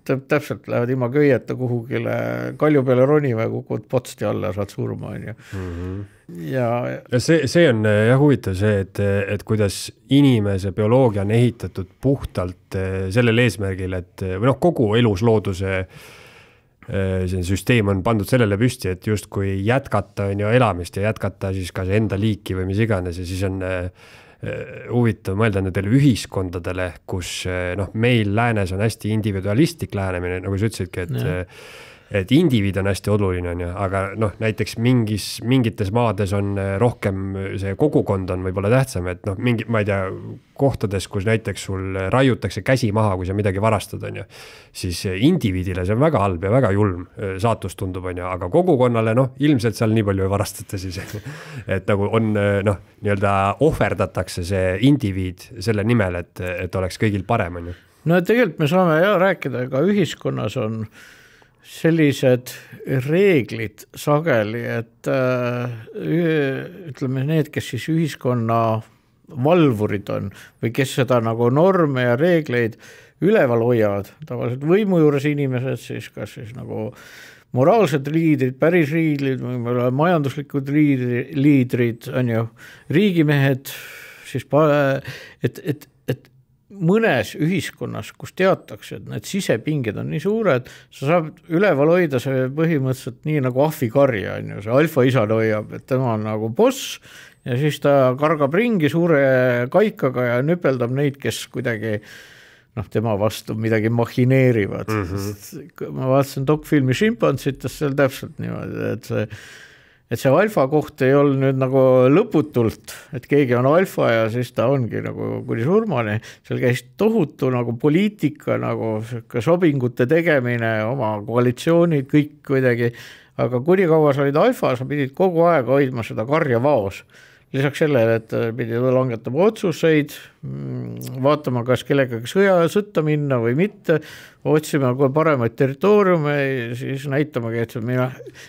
täpselt lähevad ilma köieta kuhugile kalju peale ronima ja kukuvad potsti alla ja saad surma on ju. Ja see on huvitav see, et kuidas inimese bioloogia on ehitatud puhtalt sellel eesmärgil, et või kogu eluslooduse see süsteem on pandud sellele püsti, et just kui jätkata on ju elamist ja jätkata siis ka enda liiki või mis iganes ja siis on huvitav mõelda nendele ühiskondadele, kus meil läänes on hästi individualistlik lähenemine, nagu sa ütlesidki, et indiviid on hästi oluline, aga näiteks mingites maades on rohkem see kogukond on võib-olla tähtsam, et ma ei tea, kohtades, kus näiteks sul raiutakse käsi maha, kui sa midagi varastad, on ju, siis indiviidile see on väga halb ja väga julm saatus tundub, on ju, aga kogukonnale, ilmselt seal nii palju ei varastata siis, et nagu on, nii-öelda ohverdatakse see indiviid selle nimel, et oleks kõigil parem, on ju. No tegelikult me saame rääkida, aga ühiskonnas on sellised reeglid sageli, et ütleme need, kes siis ühiskonna valvurid on või kes seda nagu norme ja reegleid üleval hoiavad, tavaliselt võimu juures inimesed, siis kas siis nagu moraalsed liidrid, päris liidrid, majanduslikud liidrid, on ju, riigimehed, siis et mõnes ühiskonnas, kus teatakse, et need sisepinged on nii suured, sa saad üleval hoida see põhimõtteliselt nii nagu ahvikarja, on ju, see alfa isa hoiab, et tema on nagu boss ja siis ta kargab ringi suure kaikaga ja nüpeldab neid, kes kuidagi tema vastu midagi mahineerivad. Ma vaatasin dokfilmi Šimpansites seal täpselt niimoodi, et see alfa koht ei olnud nüüd nagu lõputult, et keegi on alfa ja siis ta ongi nagu kuni surmani, seal käis tohutu nagu poliitika, nagu sobingute tegemine, oma koalitsioonid, kõik kuidagi, aga kuni kaua sa olid alfa, sa pidid kogu aeg hoidma seda karja vaos. Lisaks sellele, et pidi langetama otsuseid, vaatama, kas kellegagi sõtta minna või mitte, otsima paremaid territooriume, siis näitamagi, et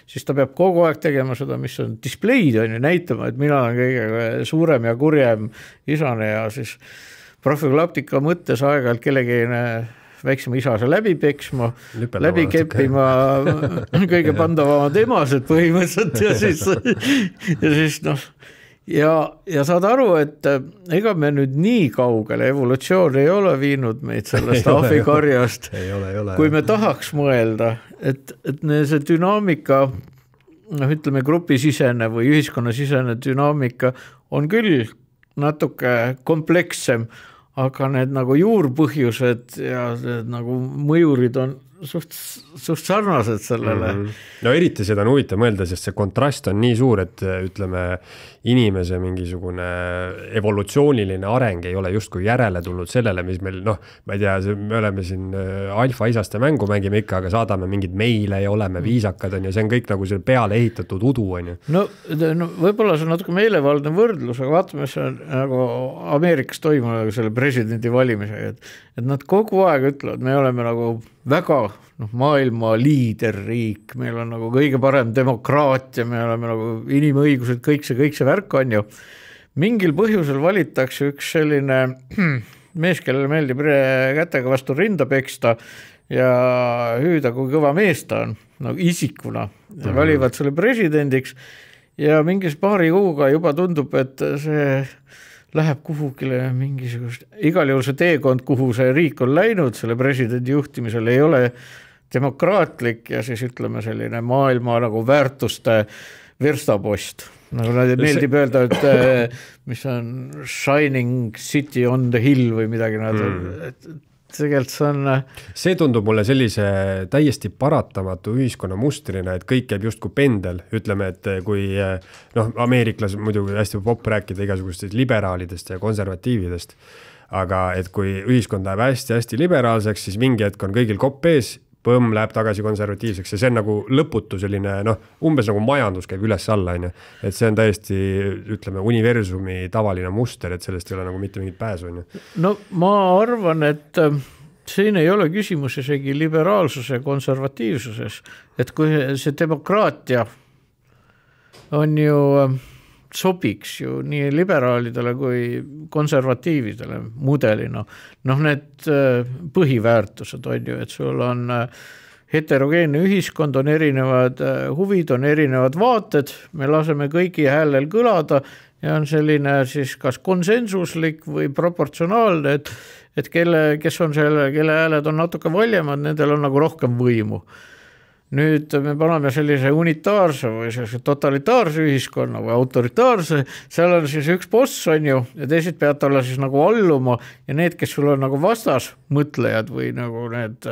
siis ta peab kogu aeg tegema seda, mis on displeid, on ju, näitama, et mina olen kõige suurem ja kurjem isane ja siis profüglaktika mõttes aeg-ajalt kellegi väiksema isase läbi peksma, läbi keppima kõige pandavamad emased põhimõtteliselt ja siis ja saad aru, et ega me nüüd nii kaugele evolutsioon ei ole viinud meid sellest ahvikarjast, kui me tahaks mõelda, et see dünaamika, ütleme grupisisene või ühiskonnasisene dünaamika on küll natuke komplekssem, aga need nagu juurpõhjused ja need nagu mõjurid on suht sarnased sellele. No eriti seda on huvitav mõelda, sest see kontrast on nii suur, et ütleme, inimese mingisugune evolutsiooniline areng ei ole justkui järele tulnud sellele, mis meil, ma ei tea, me oleme siin alfa isaste mängu mängime ikka, aga saadame mingid meile ja oleme viisakad, on ju, see on kõik nagu selle peale ehitatud udu, on ju. No võib-olla see on natuke meelevaldne võrdlus, aga vaatame, see on nagu Ameerikas toimub selle presidendi valimisega, et nad kogu aeg ütlevad, me oleme nagu väga maailma liiderriik, meil on nagu kõige parem demokraatia, me oleme nagu inimõigused, kõik see värk on ju. Mingil põhjusel valitakse üks selline mees, kellele meeldib kätega vastu rinda peksta ja hüüda, kui kõva mees ta on, nagu isikuna. Valivad selle presidendiks ja mingis paari kuuga juba tundub, et see läheb kuhugile mingisugust, igal juhul see teekond, kuhu see riik on läinud, selle presidendi juhtimisel ei ole demokraatlik ja siis ütleme selline maailma nagu väärtuste verstapost. Nagu nad meeldib öelda, et mis on shining city on the hill või midagi nad tegelikult see on... See tundub mulle sellise täiesti paratamatu ühiskonna mustrina, et kõik käib justkui pendel. Ütleme, et kui ameeriklas muidugi hästi popp rääkida igasugustest liberaalidest ja konservatiividest, aga et kui ühiskond läheb hästi-hästi liberaalseks, siis mingi hetk on kõigil kopp ees, põmm läheb tagasi konservatiivseks ja see on nagu lõputu selline, umbes nagu majandus käib üles-alla, et see on täiesti, ütleme, universumi tavaline muster, et sellest ei ole nagu mitte mingit pääsu. No ma arvan, et siin ei ole küsimus isegi liberaalsuse konservatiivsuses, et kui see demokraatia on ju sobiks ju nii liberaalidele kui konservatiividele mudelina. Need põhiväärtused on ju, et sul on heterogeenne ühiskond, on erinevad huvid, on erinevad vaated, me laseme kõigi häälel kõlada ja on selline siis kas konsensuslik või proportsionaalne, et kes on kelle hääled on natuke valjemad, nendel on nagu rohkem võimu. Nüüd me paneme sellise unitaarse või sellise totalitaarse ühiskonna või autoritaarse, seal on siis üks boss on ju ja teised peavad olla siis nagu alluma ja need, kes sul on nagu vastas mõtlejad või nagu need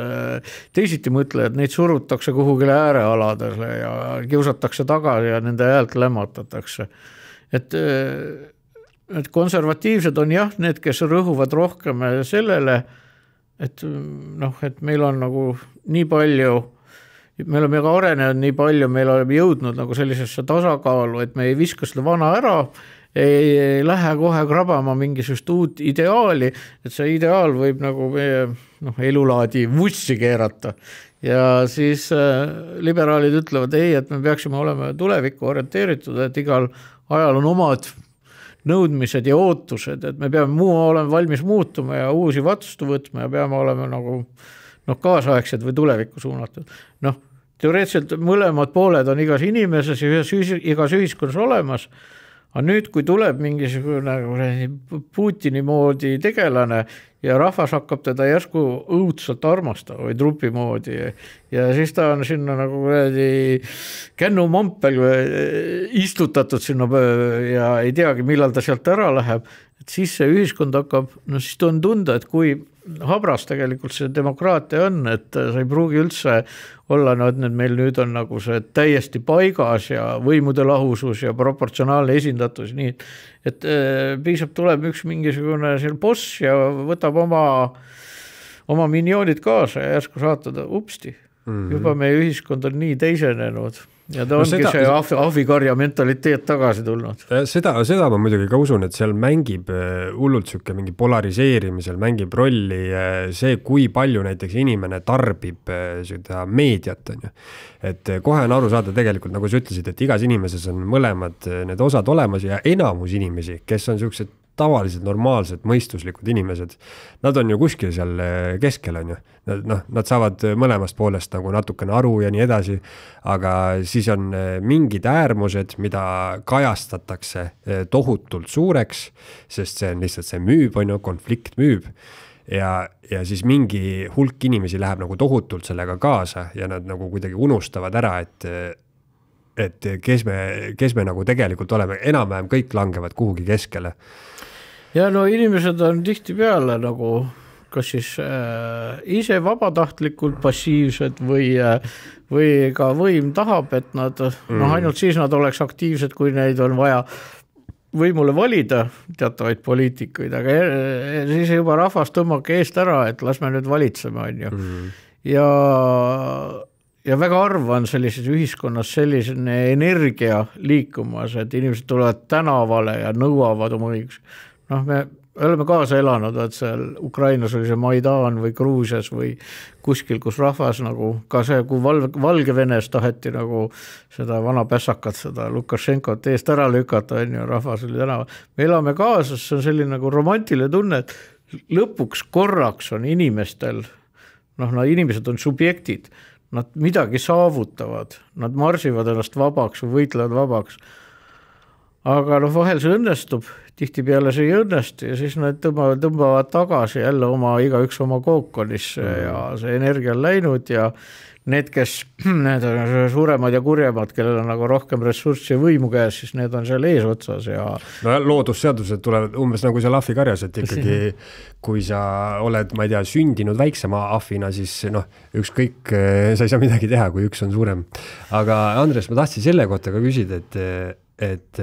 teisiti mõtlejad, neid surutakse kuhugile äärealadele ja kiusatakse tagasi ja nende häält lämmatatakse. Et konservatiivsed on jah, need, kes rõhuvad rohkem sellele, et meil on nagu nii palju me oleme ka arenenud nii palju, meil oleme jõudnud nagu sellisesse tasakaalu, et me ei viska seda vana ära, ei lähe kohe krabama mingisugust uut ideaali, et see ideaal võib nagu meie elulaadi vussi keerata. Ja siis liberaalid ütlevad, et me peaksime olema tulevikku orienteeritud, et igal ajal on omad nõudmised ja ootused, et me peame olema valmis muutuma ja uusi vastu võtma ja peame olema nagu kaasaegsed või tulevikku suunatud. Teoreetiliselt mõlemad pooled on igas inimeses ja igas ühiskonnas olemas, aga nüüd, kui tuleb mingisugune Putini moodi tegelane ja rahvas hakkab teda järsku õudselt armastama või trupi moodi ja siis ta on sinna nagu kännumampel istutatud sinna ja ei teagi, millal ta sealt ära läheb, et siis see ühiskond hakkab, siis ta on tunda, et kui habras tegelikult see demokraatia on, et sa ei pruugi üldse olla, et meil nüüd on nagu see täiesti paigas ja võimude lahusus ja proportsionaalne esindatus, nii et piisab tuleb üks mingisugune boss ja võtab oma minioonid kaasa ja järsku saatada upsti. Juba meie ühiskond on nii teisenenud ja ta ongi see ahvikarja mentaliteet tagasi tulnud. Seda ma muidugi ka usun, et seal mängib hullult siuke mingi polariseerimisel, mängib rolli see, kui palju näiteks inimene tarbib seda meediat. On ju. Et kohe on aru saada tegelikult, nagu sa ütlesid, et igas inimeses on mõlemad need osad olemas ja enamus inimesi, kes on siuksed tavalised, normaalsed, mõistuslikud inimesed, nad on ju kuskil seal keskel, on ju. Nad saavad mõlemast poolest nagu natukene aru ja nii edasi, aga siis on mingid äärmused, mida kajastatakse tohutult suureks, sest see on lihtsalt see müüb, on ju, konflikt müüb ja siis mingi hulk inimesi läheb nagu tohutult sellega kaasa ja nad nagu kuidagi unustavad ära, et kes me nagu tegelikult oleme, enam-vähem kõik langevad kuhugi keskele. Ja inimesed on tihti peale nagu kas siis ise vabatahtlikult passiivsed või ka võim tahab, et nad ainult siis nad oleks aktiivsed, kui neid on vaja võimule valida teatavaid poliitikuid, aga siis juba rahvas tõmmake eest ära, et las me nüüd valitseme, on ju. Ja väga arva on sellises ühiskonnas selline energia liikumas, et inimesed tulevad tänavale ja nõuavad oma õigus. Me oleme kaasa elanud, et seal Ukrainas oli see Maidan või Gruusias või kuskil, kus rahvas nagu ka see, kui Valgevenes taheti nagu seda vana pässakat, seda Lukašenkot eest ära lükata, on ju, rahvas oli tänava. Me elame kaasas, see on selline nagu romantiline tunne, et lõpuks korraks on inimestel, inimesed on subjektid, nad midagi saavutavad, nad marsivad ennast vabaks või võitlevad vabaks. Aga vahel see õnnestub, tihti peale see ei õnnestu ja siis nad tõmbavad tagasi jälle igaüks oma kookonisse ja see energia on läinud ja need, kes need on suuremad ja kurjemad, kellel on nagu rohkem ressurssi ja võimu käes, siis need on seal ees otsas. Ja loodusseadused tulevad umbes nagu seal ahvikarjas, et ikkagi kui sa oled, ma ei tea, sündinud väiksema ahvina, siis ükskõik, sa ei saa midagi teha, kui üks on suurem. Aga Andres, ma tahtsin selle kohta ka küsida, et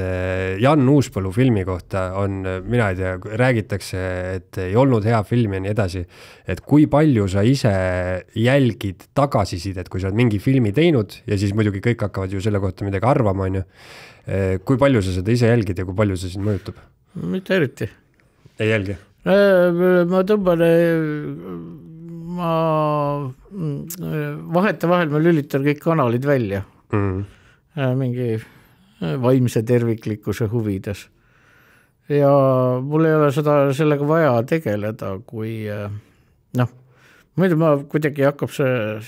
Jan Uuspõllu filmi kohta on, mina ei tea, räägitakse, et ei olnud hea film ja nii edasi, et kui palju sa ise jälgid tagasisidet, kui sa oled mingi filmi teinud ja siis muidugi kõik hakkavad ju selle kohta midagi arvama, on ju. Kui palju sa seda ise jälgid ja kui palju see sind mõjutab? Mitte eriti. Ei jälgi? Ma tõmban, vahel ma lülitan kõik kanalid välja. Mingi vaimse terviklikkuse huvides. Ja mul ei ole sellega vaja tegeleda, kui muidu ma kuidagi hakkab see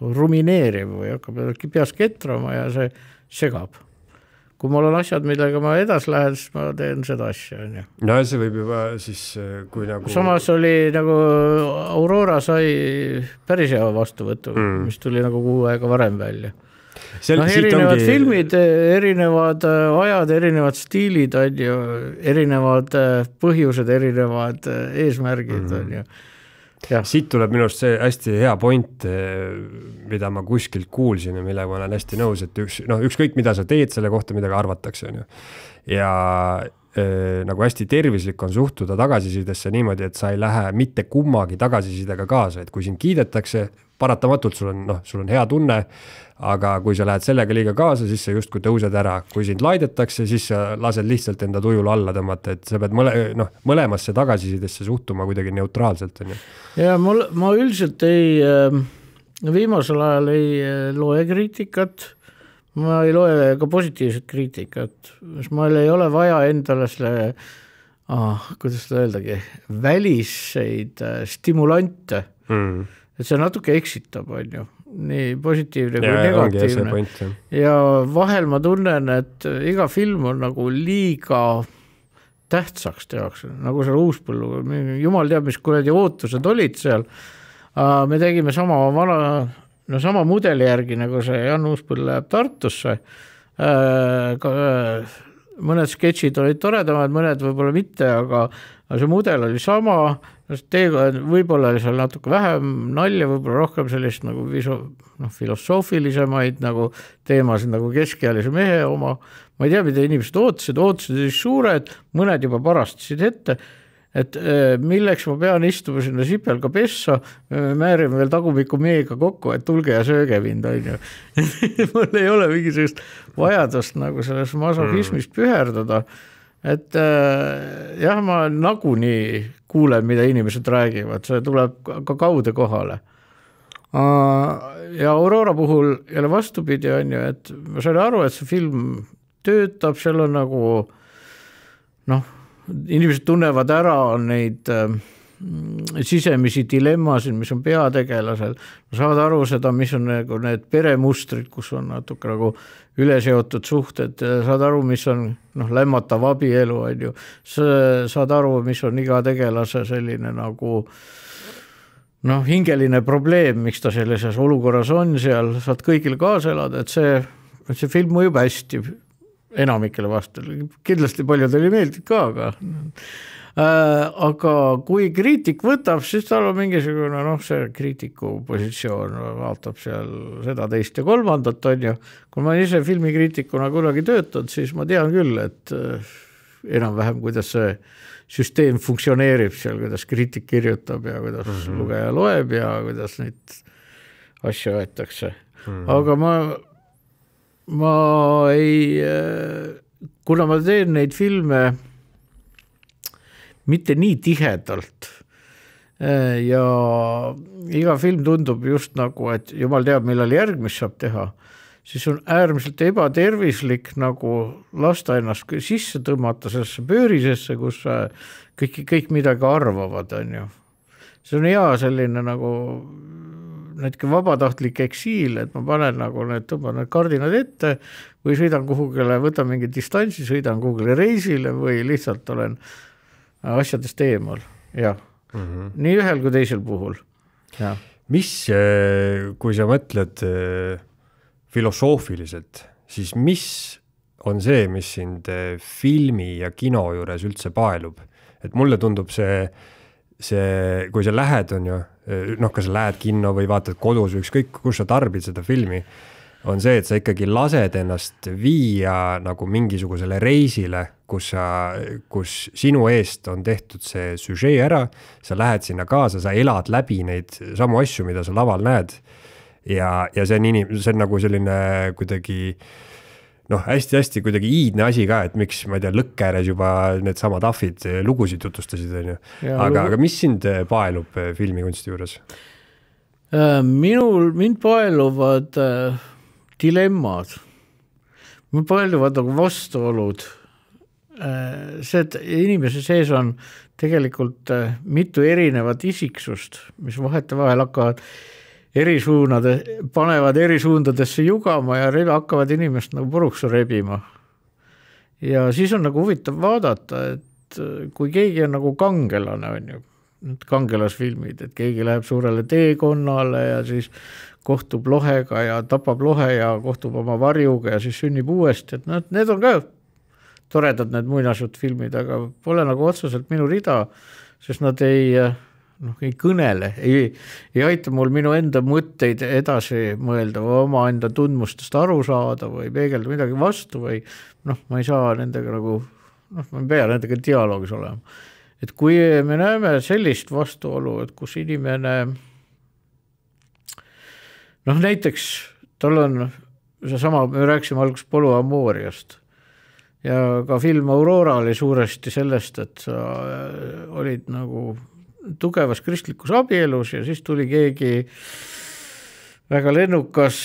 rumineerima või hakkab peas ketrama ja see segab. Kui mul on asjad, millega ma edas lähen, siis ma teen seda asja. No see võib juba siis, kui nagu... Samas oli nagu Aurora sai päris hea vastuvõtu, mis tuli nagu 6 aega varem välja. Erinevad filmid, erinevad ajad, erinevad stiilid, on ju, erinevad põhjused, erinevad eesmärgid. On ju. Ja. Siit tuleb minust see hästi hea point, mida ma kuskilt kuulsin ja millega ma olen hästi nõus, et ükskõik mida sa teed, selle kohta midagi arvatakse. On ju. Ja nagu hästi tervislik on suhtuda tagasisidesse niimoodi, et sa ei lähe mitte kummagi tagasisidega kaasa, et kui sind kiidetakse, paratamatult sul on hea tunne, aga kui sa lähed sellega liiga kaasa, siis sa justkui tõused ära. Kui sind laidetakse, siis sa lased lihtsalt enda tujul alla tõmmata, et sa peed mõlemasse tagasisidesse suhtuma kuidagi neutraalselt. On ju. Ja ma üldiselt viimasel ajal ei loe kriitikat, ma ei loe ka positiivset kriitikat, meil ei ole vaja endale selle, kuidas seda öeldagi, väliseid stimulante, et see natuke eksitab, on ju, nii positiivne kui negatiivne. Ja vahel ma tunnen, et iga film on nagu liiga tähtsaks tehakse, nagu seal Uuspõllu, jumal teab, mis kuradi ootused olid seal. Me tegime sama mudeli järgi, nagu see Jan Uuspõll läheb Tartusse. Mõned sketšid olid toredamad, mõned võib-olla mitte, aga see mudel oli sama, võib-olla oli seal natuke vähem nalja, võib-olla rohkem sellist nagu filosoofilisemaid nagu teemasid nagu keskealise mehe oma. Ma ei tea, mida inimesed ootasid olid suured, mõned juba parastasid ette, et milleks ma pean istuma sinna sipelga pessa, me määrime veel tagumiku meega kokku, et tulge ja sööge mind, on ju. Mul ei ole mingisugust vajadust nagu selles masochismist püherdada, et jah, ma nagunii kuulen, mida inimesed räägivad, see tuleb ka kaude kohale. Ja Aurora puhul jälle vastupidi on ju, et ma sain aru, et see film töötab, seal on nagu inimesed tunnevad ära neid sisemisi dilemmasid, mis on peategelasel. Saad aru seda, mis on nagu need peremustrid, kus on natuke nagu üleseotud suhted. Saad aru, mis on lämmatav abielu, on ju. Saad aru, mis on iga tegelase selline nagu hingeline probleem, miks ta sellises olukorras on seal. Saad kõigile kaasa elada, et see film mõjub hästi enamikele vastu. Kindlasti paljudele meeldib ka, aga kui kriitik võtab, siis tal on mingisugune see kriitiku positsioon, vaatab seal seda teist ja kolmandat, on ju. Kui ma ise filmikriitikuna kunagi töötanud, siis ma tean küll, et enam-vähem, kuidas see süsteem funktsioneerib seal, kuidas kriitik kirjutab ja kuidas lugeja loeb ja kuidas neid asju võetakse. Aga ma ei, kuna ma teen neid filme mitte nii tihedalt ja iga film tundub just nagu, et jumal teab, millal järgmist saab teha, siis on äärmiselt ebatervislik nagu lasta ennast sisse tõmmata sellesse pöörisesse, kus kõik midagi arvavad, on ju. See on hea selline nagu näitke vabatahtlik eksiil, et ma panen nagu tõmban need kardinad ette või sõidan kuhugile, võtan mingi distantsi, sõidan kuhugile reisile või lihtsalt olen asjadest eemal. Jah. Nii ühel kui teisel puhul. Ja. Mis, kui sa mõtled filosoofiliselt, siis mis on see, mis sind filmi ja kino juures üldse paelub? Et mulle tundub see, kui sa lähed, on ju, kas sa lähed kinno või vaatad kodus või ükskõik, kus sa tarbid seda filmi, on see, et sa ikkagi lased ennast viia nagu mingisugusele reisile, kus sinu eest on tehtud see süžee ära, sa lähed sinna kaasa, sa elad läbi neid samu asju, mida sa laval näed ja see on nagu selline kuidagi hästi-hästi kuidagi iidne asi ka, et miks, ma ei tea, lõkkääres juba need samad ahvid lugusid jutustasid, on ju. Aga mis sind paelub filmikunsti juures? Mind paeluvad dilemmad. Mind paeluvad nagu vastuolud. See, et inimese sees on tegelikult mitu erinevat isiksust, mis vahetevahel hakkavad panevad erisuundadesse jugama ja hakkavad inimest nagu puruks rebima. Ja siis on nagu huvitav vaadata, et kui keegi on nagu kangelane, on ju, kangelasfilmid, et keegi läheb suurele teekonnale ja siis kohtub lohega ja tapab lohe ja kohtub oma varjuga ja siis sünnib uuesti, et need on ka toredad need muinasjuttfilmid, aga pole nagu otseselt minu rida, sest nad ei kõnele, ei aita mul minu enda mõtteid edasi mõelda või oma enda tundmustest aru saada või peegelda midagi vastu või ma ei saa nendega nagu, ma ei pea nendega dialoogis olema. Et kui me näeme sellist vastuolu, et kus inimene näiteks tal on seesama, me rääksime alguses polüamooriast ja ka film Aurora oli suuresti sellest, et sa olid nagu tugevas kristlikus abielus ja siis tuli keegi väga lennukas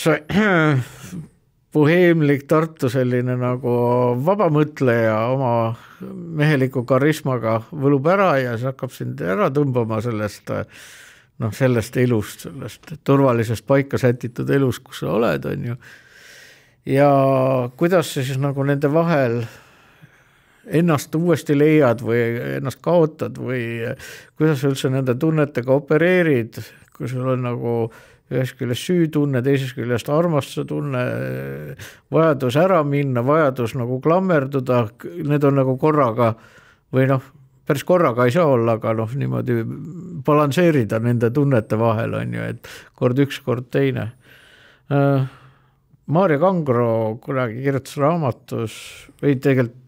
boheemlik Tartu selline nagu vabamõtleja oma meheliku karismaga võlub ära ja see hakkab sind ära tõmbama sellest elust, sellest turvalisest paika sätitud elust, kus sa oled, on ju. Ja kuidas sa siis nagu nende vahel ennast uuesti leiad või ennast kaotad või kuidas sa üldse nende tunnetega opereerid, kui sul on nagu ühest küljest süütunne, teisest küljest armastuse tunne, vajadus ära minna, vajadus nagu klammerduda, need on nagu korraga või päris korraga ei saa olla, aga niimoodi balansseerida nende tunnete vahel on ju, et kord üks, kord teine. Maarja Kangro kunagi kirjutas raamatus või tegelikult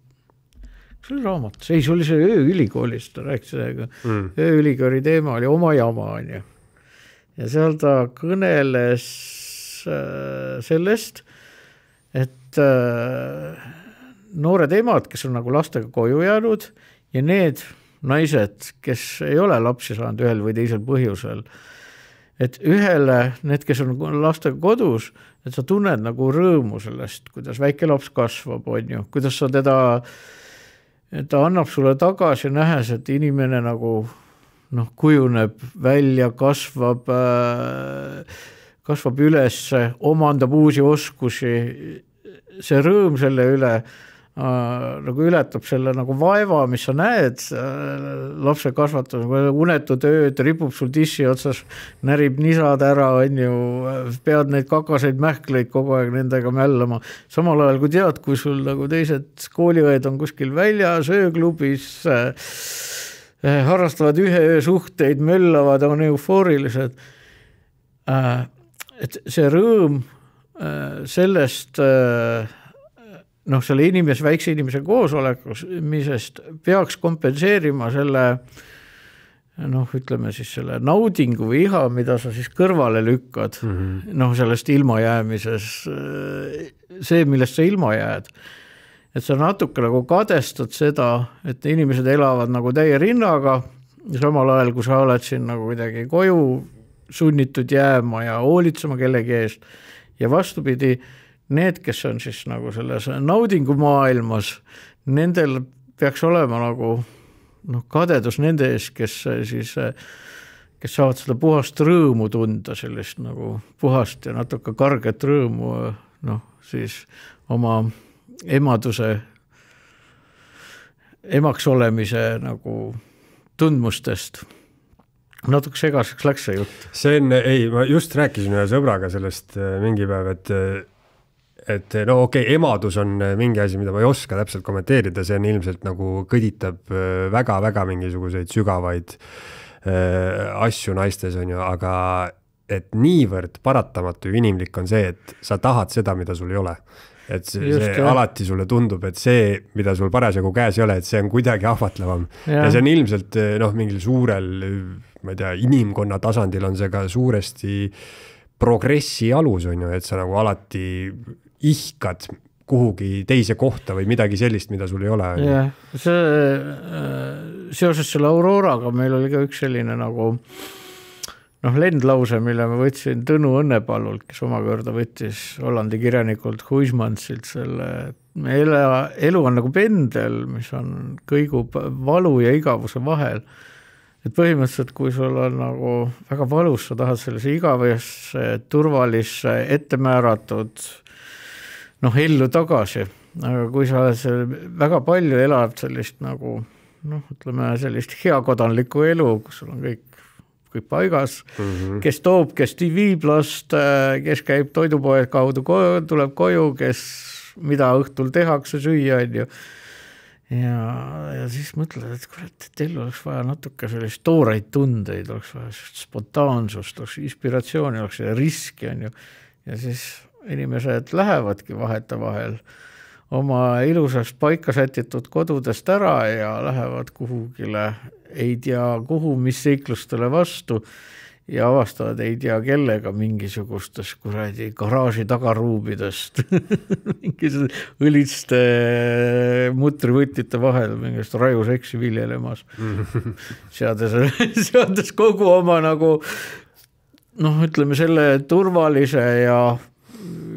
see oli raamatus, ei, see oli see ööülikoolis, ta rääkis sellega, ööülikooli teema oli oma jama on ju. Ja seal ta kõneles sellest, et noored emad, kes on nagu lastega koju jäänud ja need naised, kes ei ole lapsi saanud ühel või teisel põhjusel, et ühele, need, kes on lastega kodus, et sa tunned nagu rõõmu sellest, kuidas väike laps kasvab, on ju, kuidas sa ta annab sulle tagasi nähes, et inimene nagu kujuneb välja, kasvab üles, omandab uusi oskusi, see rõõm selle üle nagu ületab selle nagu vaeva, mis sa näed lapse kasvatus, unetud ööd, ripub sul tissi otsas, närib nisad ära, on ju, pead neid kakaseid mähkleid kogu aeg nendega mällama, samal ajal kui tead, kui sul nagu teised kooliõed on kuskil väljas, ööklubis, harrastavad ühe öö suhteid, möllavad, on eufoorilised. Et see rõõm sellest selle väikse inimese koosolekusest peaks kompenseerima selle ütleme siis selle naudingu või iha, mida sa siis kõrvale lükkad sellest ilmajäämises, see, millest sa ilma jääd. Et sa natuke nagu kadestad seda, et inimesed elavad nagu täie rinnaga, samal ajal, kui sa oled siin nagu kuidagi koju sunnitud jääma ja hoolitsema kellegi eest. Ja vastupidi, need, kes on siis nagu selles naudingumaailmas, nendel peaks olema nagu kadedus nende ees, kes saavad seda puhast rõõmu tunda, sellist nagu puhast ja natuke karget rõõmu, siis oma emaks olemise nagu tundmustest. Natuke segaseks läks see jutt. Ma just rääkisin ühe sõbraga sellest mingi päev, et emadus on mingi asi, mida ma ei oska täpselt kommenteerida, see on ilmselt nagu kõditab väga-väga mingisuguseid sügavaid asju naistes on ju, aga et niivõrd paratamatu ja inimlik on see, et sa tahad seda, mida sul ei ole. Et see alati sulle tundub, et see, mida sul parasjagu käes ei ole, et see on kuidagi ahvatlevam. Ja see on ilmselt mingil suurel, ma ei tea, inimkonna tasandil on see ka suuresti progressi alus on ju, et sa nagu alati ihkad kuhugi teise kohta või midagi sellist, mida sul ei ole. Ja, seoses selle Auroraga meil oli ka üks selline nagu lendlause, mille ma võtsin Tõnu Õnnepallult, kes omakorda võttis Hollandi kirjanikult Huismansilt selle, elu on nagu pendel, mis on kõigub valu ja igavuse vahel. Et põhimõtteliselt, kui sul on nagu väga valus, sa tahad sellise igavesse, turvalisse, ettemääratud ellu tagasi. Aga kui sa väga palju elad sellist nagu, ütleme sellist heakodanlikku elu, kus sul on kõik paigas, kes toob, kes viib last, kes käib toidupoed kaudu, tuleb koju, kes mida õhtul tehakse süüa, on ju. Ja siis mõtled, et kurat, teil oleks vaja natuke sellist tooreid tundeid, oleks vaja spontaansust, oleks inspiratsiooni, oleks riski, on ju. Ja siis inimesed lähevadki vaheta vahel oma ilusast paika sätitud kodudest ära ja lähevad kuhugile, ei tea kuhu, mis seiklustele vastu ja avastavad ei tea kellega mingisugustes kuradi garaaži tagaruubidest mingisugused õliste mutrivõtite vahel mingist rajuseksi viljelemas seades kogu oma nagu ütleme selle turvalise ja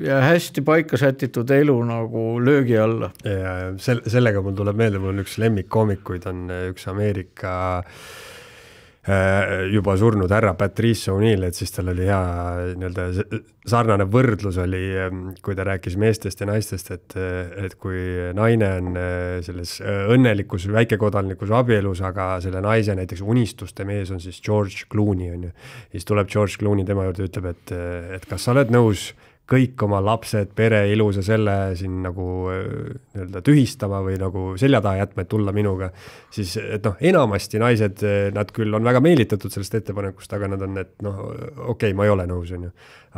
ja hästi paika sätitud elu nagu löögi alla. Ja sellega mul tuleb meelde, mul on üks lemmikkoomikuid, on üks Ameerika juba surnud härra Patrice O'Neill, et siis tal oli hea sarnane võrdlus oli, kui ta rääkis meestest ja naistest, et kui naine on selles õnnelikus väikekodanlikus abielus, aga selle naise näiteks unistuste mees on siis George Clooney, on ju. Siis tuleb George Clooney tema juurde ütleb, et kas sa oled nõus kõik oma lapsed, pere, ilusa selle siin nagu tühistama või nagu selja taha jätma, et tulla minuga, siis et enamasti naised, nad küll on väga meelitatud sellest ettepanekust, aga nad on, et okei, ma ei ole nõus, on ju.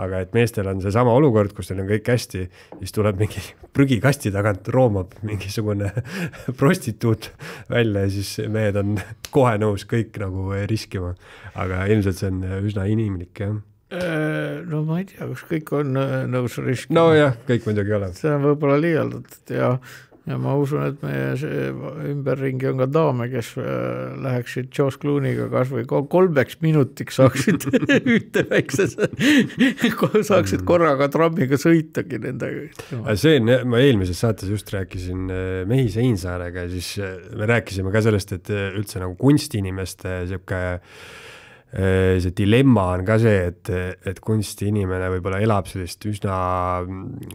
Aga et meestel on see sama olukord, kus neil on kõik hästi, siis tuleb mingi prügikasti tagant roomab mingisugune prostituut välja ja siis mehed on kohe nõus kõik nagu riskima. Aga ilmselt see on üsna inimlik, jah. No ma ei tea, kus kõik on nõus riskima. No jah, kõik muidugi ole. See on võib-olla liialdatud ja ma usun, et meie ümberringi on ka daame, kes läheksid George Clooney'ga kas või 3 minutiks saaksid ühte väiksesse, saaksid korraga trammiga sõitagi nendega. Ma eelmises saates just rääkisin Mehis Einsaarega ja siis me rääkisime ka sellest, et üldse nagu kunstinimeste see dilemma on ka see, et kunstiinimene võib-olla elab sellist üsna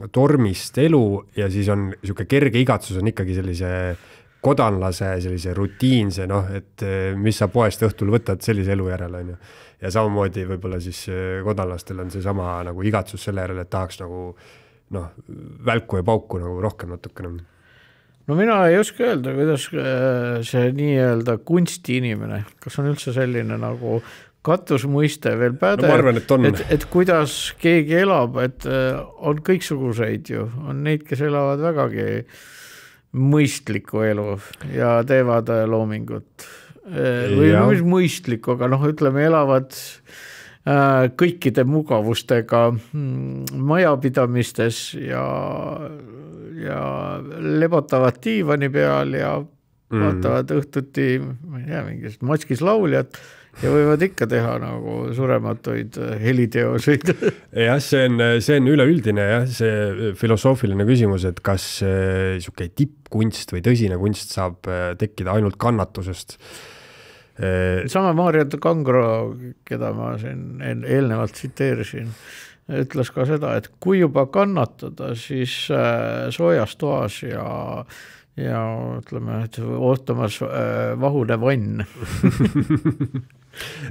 tormist elu ja siis on niisugune kerge igatsus on ikkagi sellise kodanlase, sellise rutiinse, et mis sa poest õhtul võtad sellise elu järele, on ju. Ja samamoodi võib-olla siis kodanlastel on see sama nagu igatsus selle järele, et tahaks nagu välku ja pauku nagu rohkem natukene. No mina ei oska öelda, kuidas see nii-öelda kunstiinimene, kas on üldse selline nagu katusmuiste veel pädev, ma arvan, et kuidas keegi elab, et on kõiksuguseid ju, on neid, kes elavad vägagi mõistlikku elu ja teevad loomingut. Või mõistlikku, aga ütleme, elavad kõikide mugavustega majapidamistes ja lebotavad diivani peal ja vaatavad õhtuti, ma ei tea, mingist matskis lauljat ja võivad ikka teha nagu surematuid heliteoseid. Jah, see on üleüldine jah, see filosoofiline küsimus, et kas niisugune tippkunst või tõsine kunst saab tekkida ainult kannatusest. Sama Maarja Kangro, keda ma siin eelnevalt tsiteerisin, ütles ka seda, et kui juba kannatada, siis soojas toas ja ütleme, et ootamas vahune vann.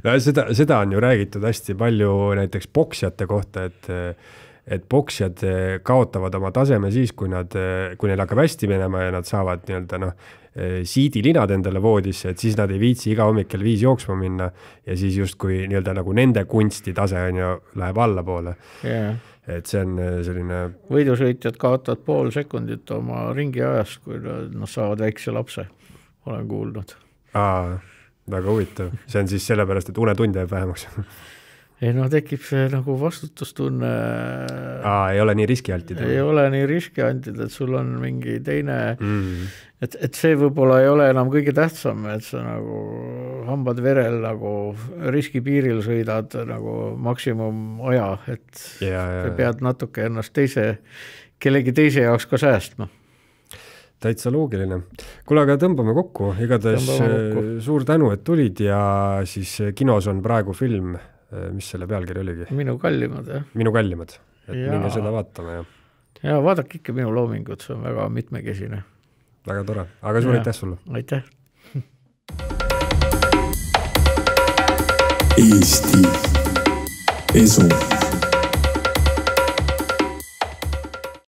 No, seda on ju räägitud hästi palju näiteks boksjate kohta, et boksjad kaotavad oma taseme siis, kui neil hakkab hästi minema ja nad saavad siidilinad endale voodisse, et siis nad ei viitsi iga hommik kell 5 jooksma minna ja siis justkui nagu nende kunsti tase on ju läheb allapoole. Yeah. Et see on selline... Võidusõitjad kaotavad pool sekundit oma ringi ajast, kui nad saavad väikse lapse. Olen kuulnud. Väga huvitav. See on siis sellepärast, et unetund jääb vähemaks. Ei tekib see nagu vastutustunne. Ei ole nii riskialtid. Ei ole nii riskialtid, et sul on mingi teine, et see võib-olla ei ole enam kõige tähtsam, et sa nagu hambad verel nagu riskipiiril sõidad nagu maksimum aja, et pead natuke ennast kellegi teise jaoks ka säästma. Täitsa loogiline. Kuule, aga tõmbame kokku. Igatahes suur tänu, et tulid ja siis kinos on praegu film, mis selle pealkiri oligi? Minu kallimad, jah. Minu kallimad. Et minge seda vaatama, jah. Ja vaadake ikka minu loomingut, see on väga mitmekesine. Väga tore. Aga suur aitäh sulle. Aitäh. Eesti Esu.